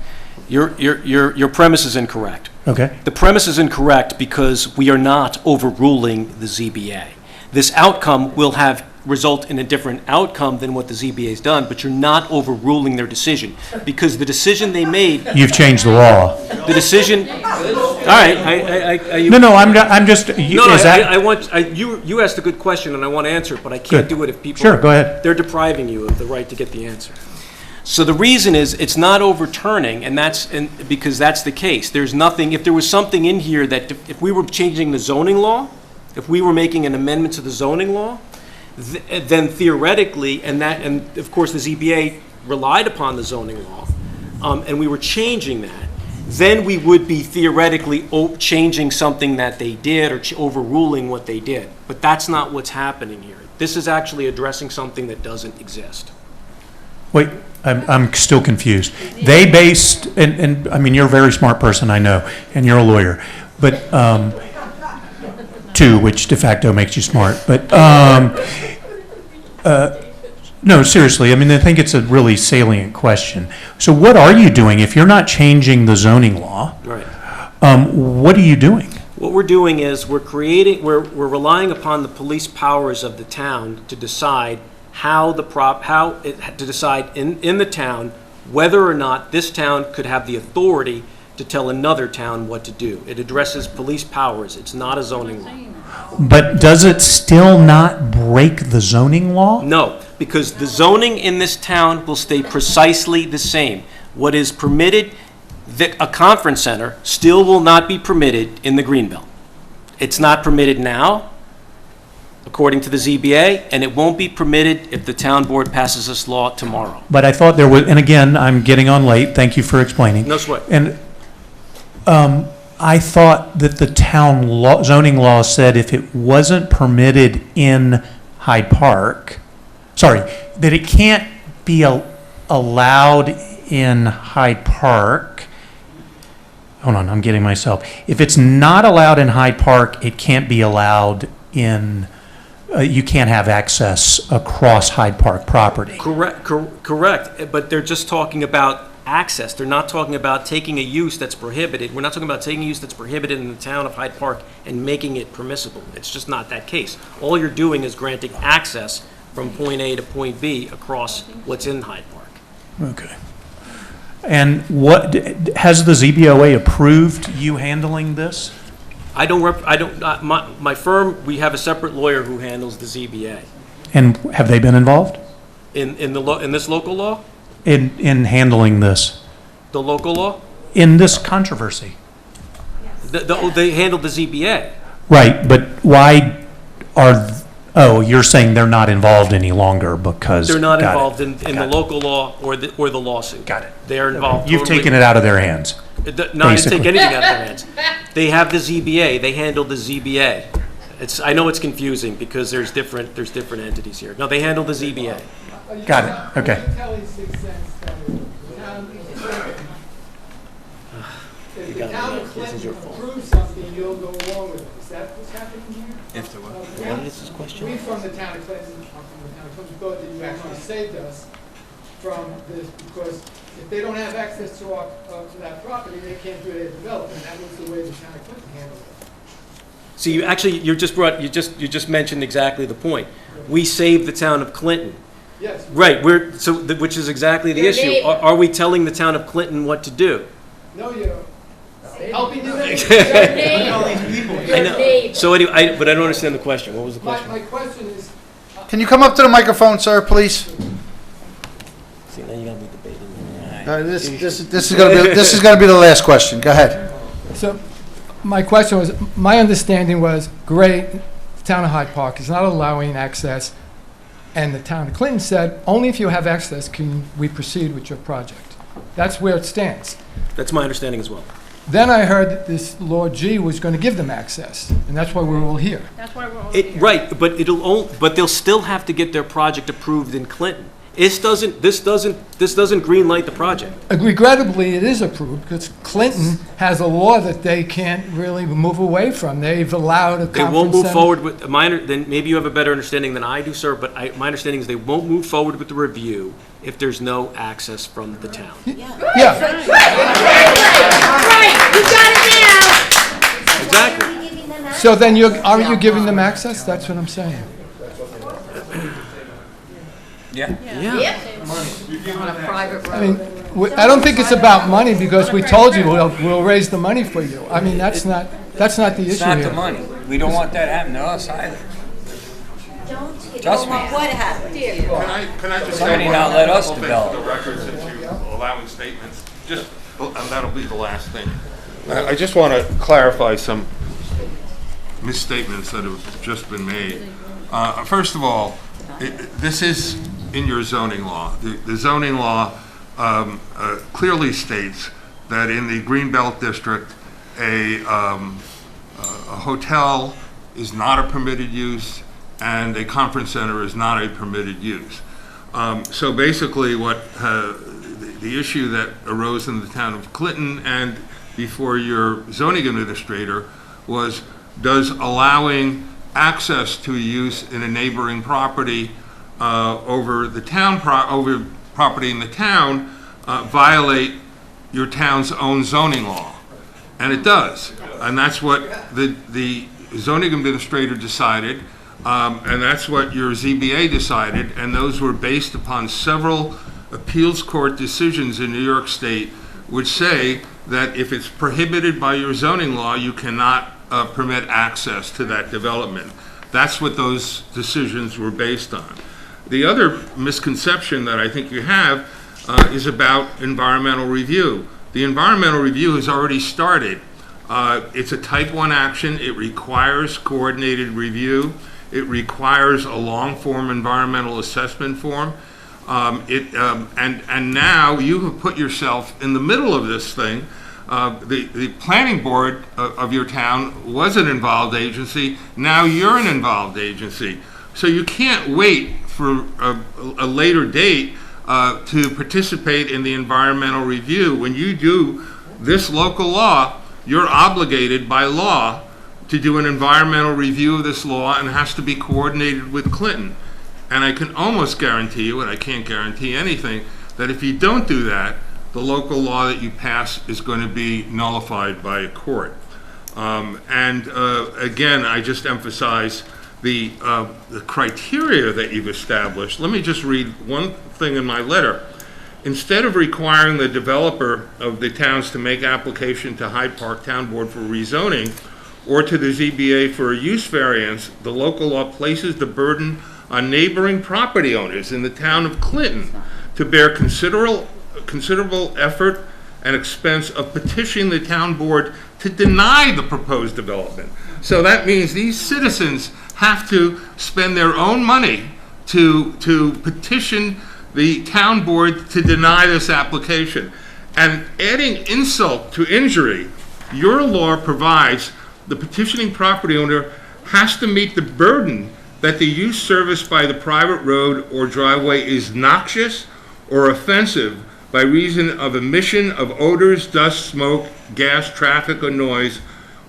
your premise is incorrect. Okay. The premise is incorrect because we are not overruling the ZBA. This outcome will result in a different outcome than what the ZBA's done, but you're not overruling their decision, because the decision they made, You've changed the law. the decision, all right, No, I'm just, No, is that? you asked a good question, and I want to answer it, but I can't Good. do it if people. Sure, go ahead. They're depriving you of the right to get the answer. So the reason is, it's not overturning, and because that's the case. There's nothing, if there was something in here that, if we were changing the zoning law, if we were making an amendment to the zoning law, then theoretically, and of course the ZBA relied upon the zoning law, and we were changing that, then we would be theoretically changing something that they did or overruling what they did. But that's not what's happening here. This is actually addressing something that doesn't exist. Wait, I'm still confused. They based, and I mean, you're a very smart person, I know, and you're a lawyer, but, too, which de facto makes you smart, but, no, seriously, I mean, I think it's a really salient question. So what are you doing if you're not changing the zoning law? Right. What are you doing? What we're doing is we're relying upon the police powers of the town to decide to decide in the town whether or not this town could have the authority to tell another town what to do. It addresses police powers. It's not a zoning law. But does it still not break the zoning law? No, because the zoning in this town will stay precisely the same. What is permitted, a conference center still will not be permitted in the Greenbelt. It's not permitted now, according to the ZBA, and it won't be permitted if the town board passes this law tomorrow. But I thought there was, and again, I'm getting on late, thank you for explaining. No sweat. And I thought that the town zoning law said if it wasn't permitted in Hyde Park, that it can't be allowed in Hyde Park. Hold on, I'm getting myself. If it's not allowed in Hyde Park, it can't be allowed in, you can't have access across Hyde Park property. Correct, but they're just talking about access. They're not talking about taking a use that's prohibited. We're not talking about taking a use that's prohibited in the town of Hyde Park and making it permissible. It's just not that case. All you're doing is granting access from point A to point B across what's in Hyde Park. Okay. And what, has the ZBOA approved you handling this? My firm, we have a separate lawyer who handles the ZBA. And have they been involved? In this local law? In handling this? The local law? In this controversy? They handled the ZBA. Right, but why you're saying they're not involved any longer because... They're not involved in the local law or the lawsuit. Got it. They're involved. You've taken it out of their hands. No, I didn't take anything out of their hands. They have the ZBA. They handle the ZBA. I know it's confusing because there's different entities here. No, they handle the ZBA. Got it. Okay. If the town of Clinton approves something, you'll go along with it. Is that what's happening here? If there were. What is this question? We from the town of Clinton, thought that you actually saved us from this because if they don't have access to that property, they can't do their development. That was the way the town of Clinton handled it. So you just mentioned exactly the point. We saved the town of Clinton. Yes. Right. Which is exactly the issue. Are we telling the town of Clinton what to do? No, you don't. Helping them. I know. So anyway, but I don't understand the question. What was the question? My question is. Can you come up to the microphone, sir, please? See, now you got me debating. This is gonna be the last question. Go ahead. So, my question was, my understanding was, great, the town of Hyde Park is not allowing access, and the town of Clinton said, only if you have access can we proceed with your project. That's where it stands. That's my understanding as well. Then I heard that this Lord G was going to give them access, and that's why we're all here. That's why we're all here. Right, but they'll still have to get their project approved in Clinton. This doesn't greenlight the project. Regrettably, it is approved because Clinton has a law that they can't really move away from. They've allowed a conference They won't move center. forward with then maybe you have a better understanding than I do, sir. But my understanding is they won't move forward with the review if there's no access from the town. Yeah. Right, you got it now. Exactly. So then aren't you giving them access? That's what I'm saying. Yeah. On a private road. I mean, I don't think it's about money because we told you we'll raise the money for you. I mean, that's not the issue It's not here. the money. We don't want that happening to us either. Trust me. What happened here? Can I just Somebody say not one let us thing develop. for the record since you're allowing statements? Just, and that'll be the last thing. I just want to clarify some misstatements that have just been made. First of all, this is in your zoning law. The zoning law clearly states that in the Greenbelt District, a hotel is not a permitted use and a conference center is not a permitted use. So basically what the issue that arose in the town of Clinton and before your zoning administrator was, does allowing access to a use in a neighboring property over the town over property in the town violate your town's own zoning law? And it does. And that's what the zoning administrator decided, and that's what your ZBA decided, and those were based upon several appeals court decisions in New York State which say that if it's prohibited by your zoning law, you cannot permit access to that development. That's what those decisions were based on. The other misconception that I think you have is about environmental review. The environmental review has already started. It's a type 1 action. It requires coordinated review. It requires a long-form environmental assessment form. And now you have put yourself in the middle of this thing. The planning board of your town was an involved agency. Now you're an involved agency. So you can't wait for a later date to participate in the environmental review. When you do this local law, you're obligated by law to do an environmental review of this law, and it has to be coordinated with Clinton. And I can almost guarantee you, and I can't guarantee anything, that if you don't do that, the local law that you pass is going to be nullified by a court. Again, I just emphasize the criteria that you've established. Let me just read one thing in my letter. Instead of requiring the developer of the towns to make application to Hyde Park Town Board for rezoning or to the ZBA for a use variance, the local law places the burden on neighboring property owners in the town of Clinton to bear considerable effort and expense of petitioning the town board to deny the proposed development. So that means these citizens have to spend their own money to petition the town board to deny this application. And adding insult to injury, your law provides the petitioning property owner has to meet the burden that the use serviced by the private road or driveway is noxious or offensive by reason of emission of odors, dust, smoke, gas, traffic, or noise,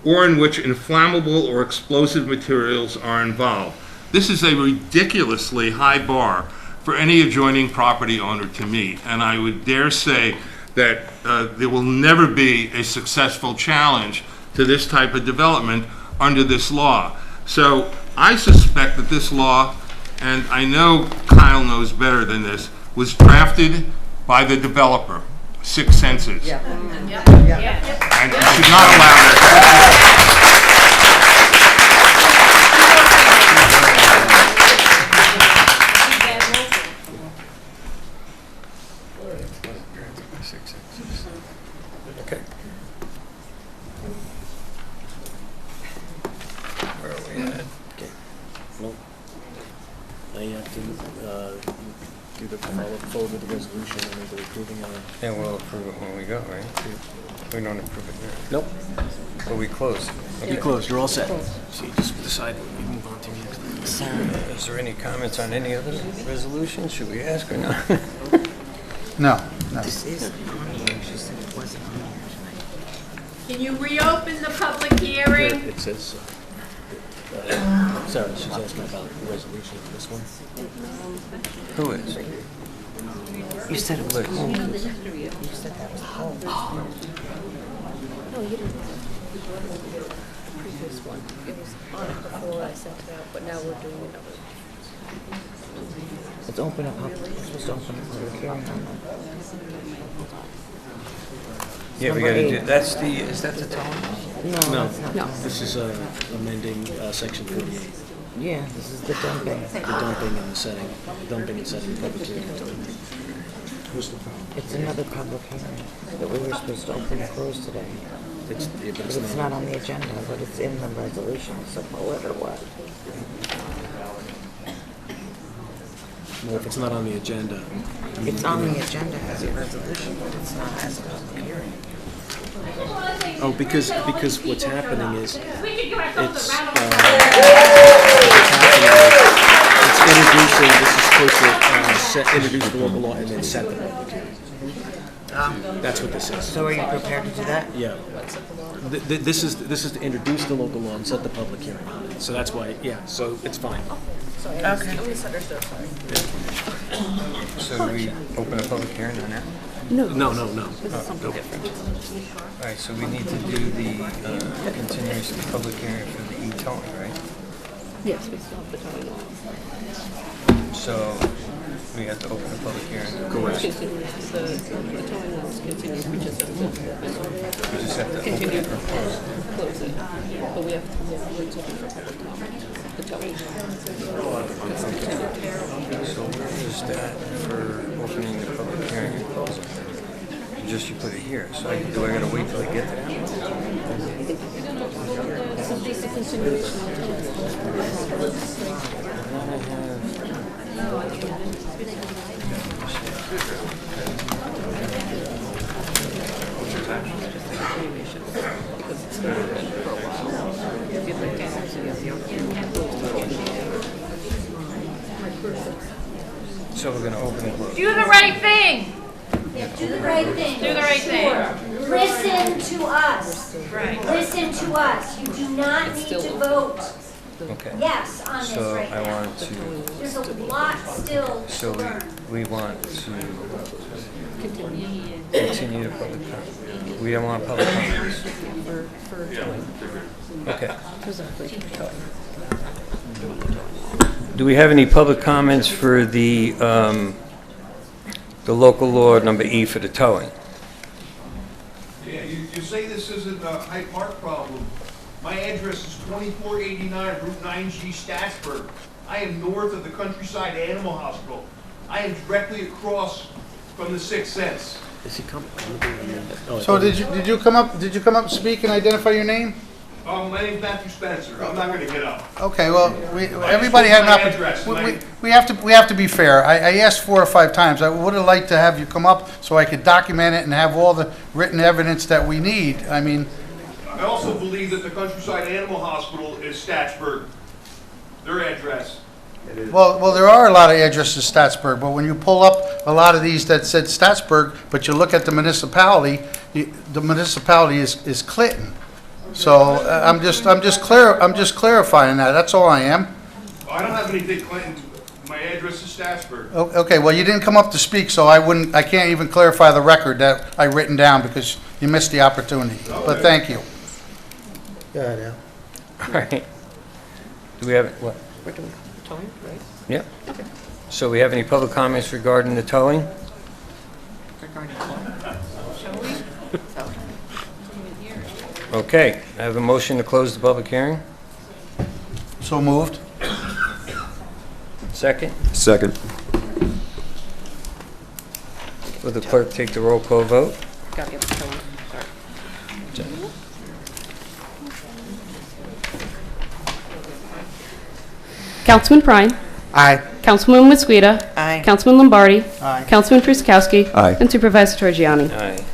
or in which inflammable or explosive materials are involved. This is a ridiculously high bar for any adjoining property owner to meet, and I would dare say that there will never be a successful challenge to this type of development under this law. So I suspect that this law, and I know Kyle knows better than this, was drafted by the developer, Six Senses. And you should not allow that. Okay. Where are we at? Nope. Now you have to do the follow forward with the resolution and either approving or... And we'll approve it when we go, right? We don't approve it now. Nope. But we close. You closed, you're all set. So you just decide what you move on to next. Is there any comments on any other resolution? Should we ask or not? No, no. Can you reopen the public hearing? It says, Sarah, she's asking about the resolution of this one. Who is? You said it was Liz. home. You said that was home. No, you didn't. The previous one. It was on it before I sent it out, but now we're doing another. Let's open up. We're supposed to open up public hearing on that. Yeah, we gotta do, that's the, is that the tone? No, No, that's not. this is amending section 48. Yeah, this is the dumping. The dumping and setting public hearing. It's another public hearing that we were supposed to open and close today. But But it's not on the agenda, but it's in the resolution, so pull it or what? Well, if it's not on the agenda. It's on the agenda as a resolution, but it's not as a public hearing. Oh, because what's happening is, it's introducing, this is supposed to introduce the local law and then set the public hearing. That's what this is. So are you prepared to do that? Yeah. This is to introduce the local law and set the public hearing on it. So that's why, yeah, so it's fine. Okay. So we open a public hearing on that? No. This is something different. All right, so we need to do the continuous public hearing for the e-towing, right? Yes, we still have the towing law. So we have to open a public hearing. The towing law is continued, we just have to Continue. close it. But we have to, we're looking for public comment. The towing law. So where is that for opening the public hearing and closing? You put it here, so do I gotta wait till I get to that? This is just a continuation of So we're gonna open and close. Do the right thing. Do the right thing. Do the right thing. Sure. Listen to us. Right. Listen to us. You do not need to vote Okay. yes on this So right I now. want to, There's a lot still to so learn. we want to continue the public comment. We don't want public comments. Okay. Do we have any public comments for the local law number E for the towing? Yeah, you say this isn't a Hyde Park problem. My address is 2489 Route 9G, Statsburg. I am north of the Countryside Animal Hospital. I am directly across from the Sixth Sense. Is he coming? So did you come up and speak and identify your name? My name's Matthew Spencer. I'm not going to get up. Okay, well, everybody had an opportunity. We have to be fair. I asked 4 or 5 times. I would have liked to have you come up so I could document it and have all the written evidence that we need. I mean, I also believe that the Countryside Animal Hospital is Statsburg. Their address. well, there are a lot of addresses in Statsburg, but when you pull up a lot of these that said Statsburg, but you look at the municipality, the municipality is Clinton. So I'm just clarifying that. That's all I am. I don't have anything Clinton. My address is Statsburg. Okay, well, you didn't come up to speak, so I can't even clarify the record that I written down because you missed the opportunity. But thank you. All right. Do we have, what? We're doing towing, right? Yep. So we have any public comments regarding the towing? Okay, I have a motion to close the public hearing. So moved. Second. Second. Will the clerk take the roll call vote? Gotta get the towing, sorry. Councilman Prine. Aye. Councilwoman Mosqueda. Aye. Councilman Lombardi. Aye. Councilman Fruskowski. Aye. And Supervisor Torgiani. Aye.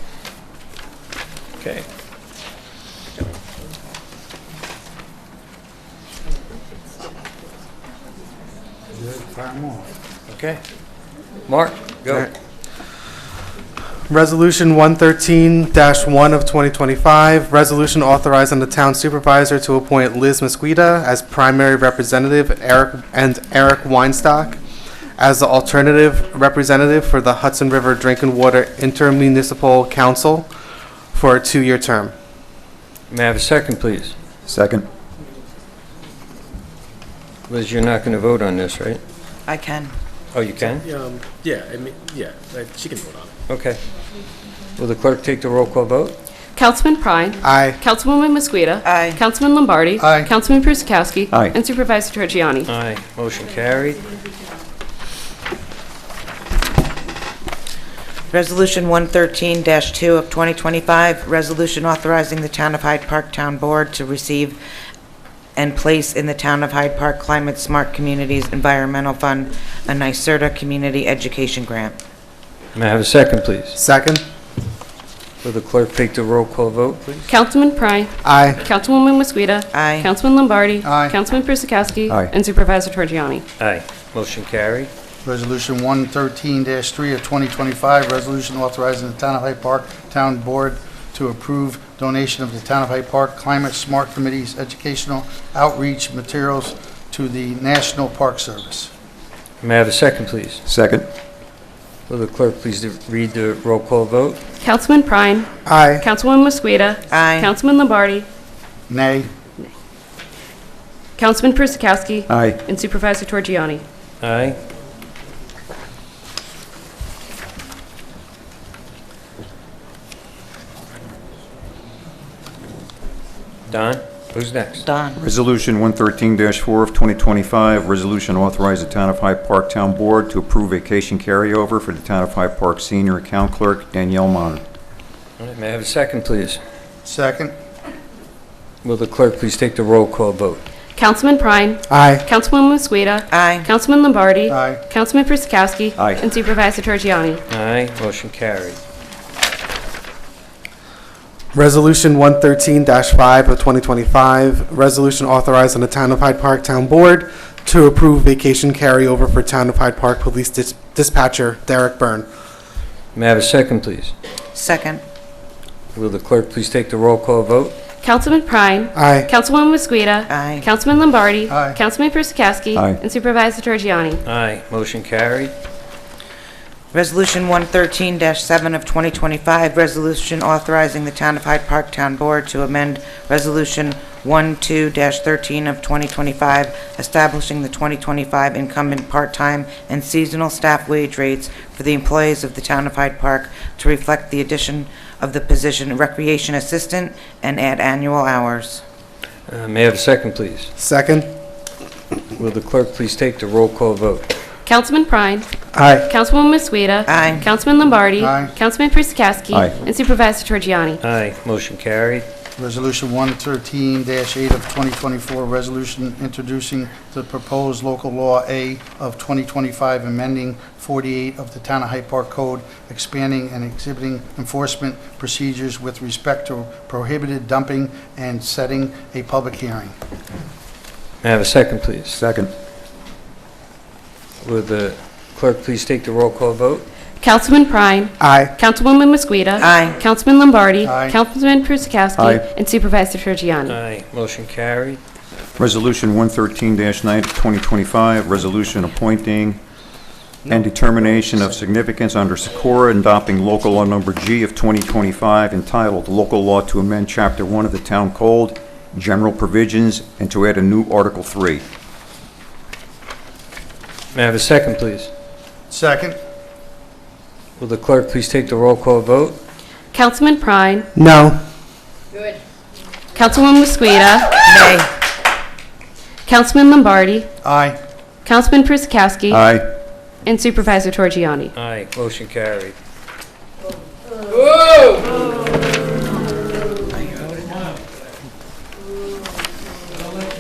Okay. Fire 'em off. Okay. Mark, go. Resolution 113-1 of 2025, resolution authorizing the town supervisor to appoint Liz Mosqueda as primary representative and Eric Weinstock as the alternative representative for the Hudson River Drinking Water Intermunicipal Council for a 2-year term. May I have a second, please? Second. Liz, you're not going to vote on this, right? I can. Oh, you can? Yeah, I mean, yeah, she can vote on it. Okay. Will the clerk take the roll call vote? Councilman Prine. Aye. Councilwoman Mosqueda. Aye. Councilman Lombardi. Aye. Councilman Persikowski. Aye. And Supervisor Torgiani. Aye. Motion carried. Resolution 113-2 of 2025, resolution authorizing the Town of Hyde Park Town Board to receive and place in the Town of Hyde Park Climate Smart Communities Environmental Fund a NYSERDA Community Education Grant. May I have a second, please? Second. Will the clerk take the roll call vote, please? Councilman Prine. Aye. Councilwoman Mosqueda. Aye. Councilman Lombardi. Aye. Councilman Persikowski. Aye. And Supervisor Torgiani. Aye. Motion carried. Resolution 113-3 of 2025, resolution authorizing the Town of Hyde Park Town Board to approve donation of the Town of Hyde Park Climate Smart Committee's educational outreach materials to the National Park Service. May I have a second, please? Second. Will the clerk please read the roll call vote? Councilman Prine. Aye. Councilwoman Mosqueda. Aye. Councilman Lombardi. Nay. Councilman Persikowski. Aye. And Supervisor Torgiani. Aye. Don, who's next? Don. Resolution 113-4 of 2025, resolution authorizing the Town of Hyde Park Town Board to approve vacation carryover for the Town of Hyde Park Senior Account Clerk Danielle Mon. All right, may I have a second, please? Second. Will the clerk please take the roll call vote? Councilman Prine. Aye. Councilwoman Mosqueda. Aye. Councilman Lombardi. Aye. Councilman Persikowski. Aye. And Supervisor Torgiani. Aye. Motion carried. Resolution 113-5 of 2025, resolution authorizing the Town of Hyde Park Town Board to approve vacation carryover for Town of Hyde Park Police Dispatcher Derek Byrne. May I have a second, please? Second. Will the clerk please take the roll call vote? Councilman Prine. Aye. Councilwoman Mosqueda. Aye. Councilman Lombardi. Aye. Councilman Persikowski. Aye. And Supervisor Torgiani. Aye. Motion carried. Resolution 113-7 of 2025, resolution authorizing the Town of Hyde Park Town Board to amend Resolution 12-13 of 2025, establishing the 2025 incumbent part-time and seasonal staff wage rates for the employees of the Town of Hyde Park to reflect the addition of the position Recreation Assistant and add annual hours. May I have a second, please? Second. Will the clerk please take the roll call vote? Councilman Prine. Aye. Councilwoman Mosqueda. Aye. Councilman Lombardi. Aye. Councilman Persikowski. Aye. And Supervisor Torgiani. Aye. Motion carried. Resolution 113-8 of 2024, resolution introducing the proposed local law A of 2025, amending 48 of the Town of Hyde Park Code, expanding and exhibiting enforcement procedures with respect to prohibited dumping and setting a public hearing. May I have a second, please? Second. Will the clerk please take the roll call vote? Councilman Prine. Aye. Councilwoman Mosqueda. Aye. Councilman Lombardi. Aye. Councilman Persikowski. Aye. And Supervisor Torgiani. Aye. Motion carried. Resolution 113-9 of 2025, resolution appointing and determination of significance under Socorro and adopting local law number G of 2025 entitled Local Law to Amend Chapter 1 of the Town Code, General Provisions, and to add a new Article 3. May I have a second, please? Second. Will the clerk please take the roll call vote? Councilman Prine. No. Good. Councilwoman Mosqueda. Nay. Councilman Lombardi. Aye. Councilman Persikowski. Aye. And Supervisor Torgiani. Aye. Motion carried.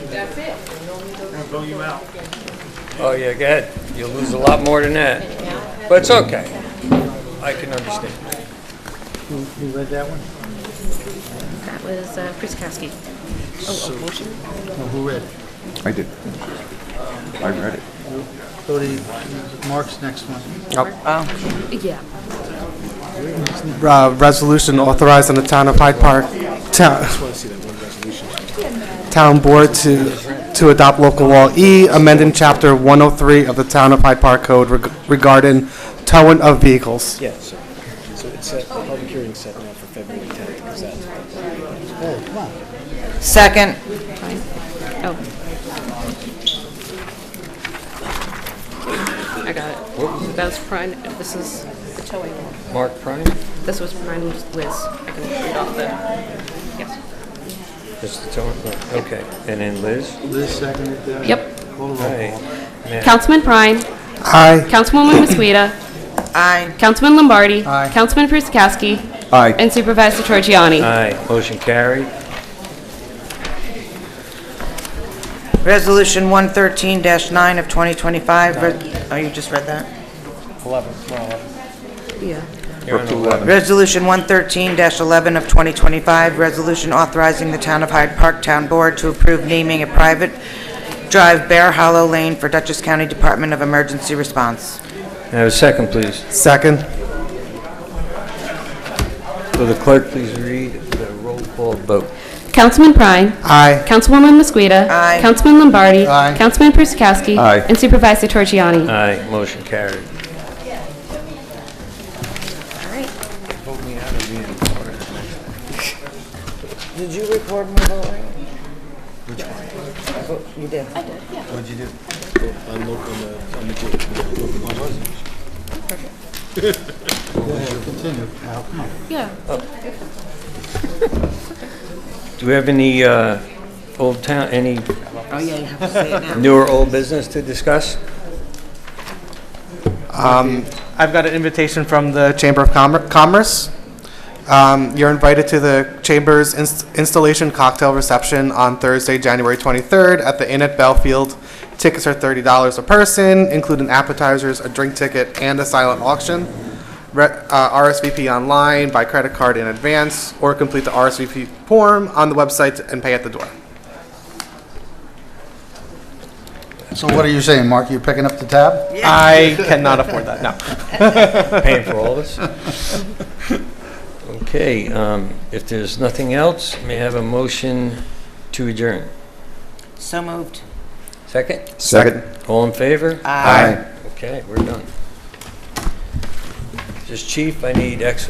That's it. Oh, yeah, go ahead. You'll lose a lot more than that. But it's okay. I can understand. Who read that one? That was Persikowski. Motion? No, who read it? I did. I read it. Go to Mark's next one. Yeah. Resolution authorizing the Town of Hyde Park Town Board to adopt local law E, amending Chapter 103 of the Town of Hyde Park Code regarding towing of vehicles. Yeah, so it's set, the public hearing set now for February 10th, because that's... Second. Oh. I got it. What was it? That was Prine. This is the towing. Mark Prine? This was Prine Liz. read off the, yes. Mr. Thornton, okay. And then Liz? Liz seconded that. Yep. Call the roll, Aye. Paul. Matt? Councilman Prine. Aye. Councilwoman Mosqueda. Aye. Councilman Lombardi. Aye. Councilman Priscasky. Aye. And Supervisor Torgiani. Aye. Motion carried. Resolution 113-9 of 2025, oh, you just read that? 11. Yeah. You're on 11. Resolution 113-11 of 2025, resolution authorizing the Town of Hyde Park Town Board to approve naming a private drive Bear Hollow Lane for Dutchess County Department of Emergency Response. May I have a second, please? Second. Will the clerk please read the roll call vote? Councilman Prine. Aye. Councilwoman Mosqueda. Aye. Councilman Lombardi. Aye. Councilman Priscasky. Aye. And Supervisor Torgiani. Aye. Motion carried. Did you record my voting? Which one? You did. I did, yeah. What'd you do? Continue. Al, come on. Yeah. Do we have any old town, any Oh, yeah, you have to say it now. new or old business to discuss? I've got an invitation from the Chamber of Commerce. You're invited to the Chamber's installation cocktail reception on Thursday, January 23rd at the Inn at Belfield. Tickets are $30 a person, including appetizers, a drink ticket, and a silent auction. RSVP online, by credit card in advance, or complete the RSVP form on the website and pay at the door. So what are you saying, Mark? You're picking up the tab? I cannot afford that, no. Paying for all this? Okay, if there's nothing else, may I have a motion to adjourn? So moved. Second? Second. All in favor? Aye. Okay, we're done. Just Chief, I need X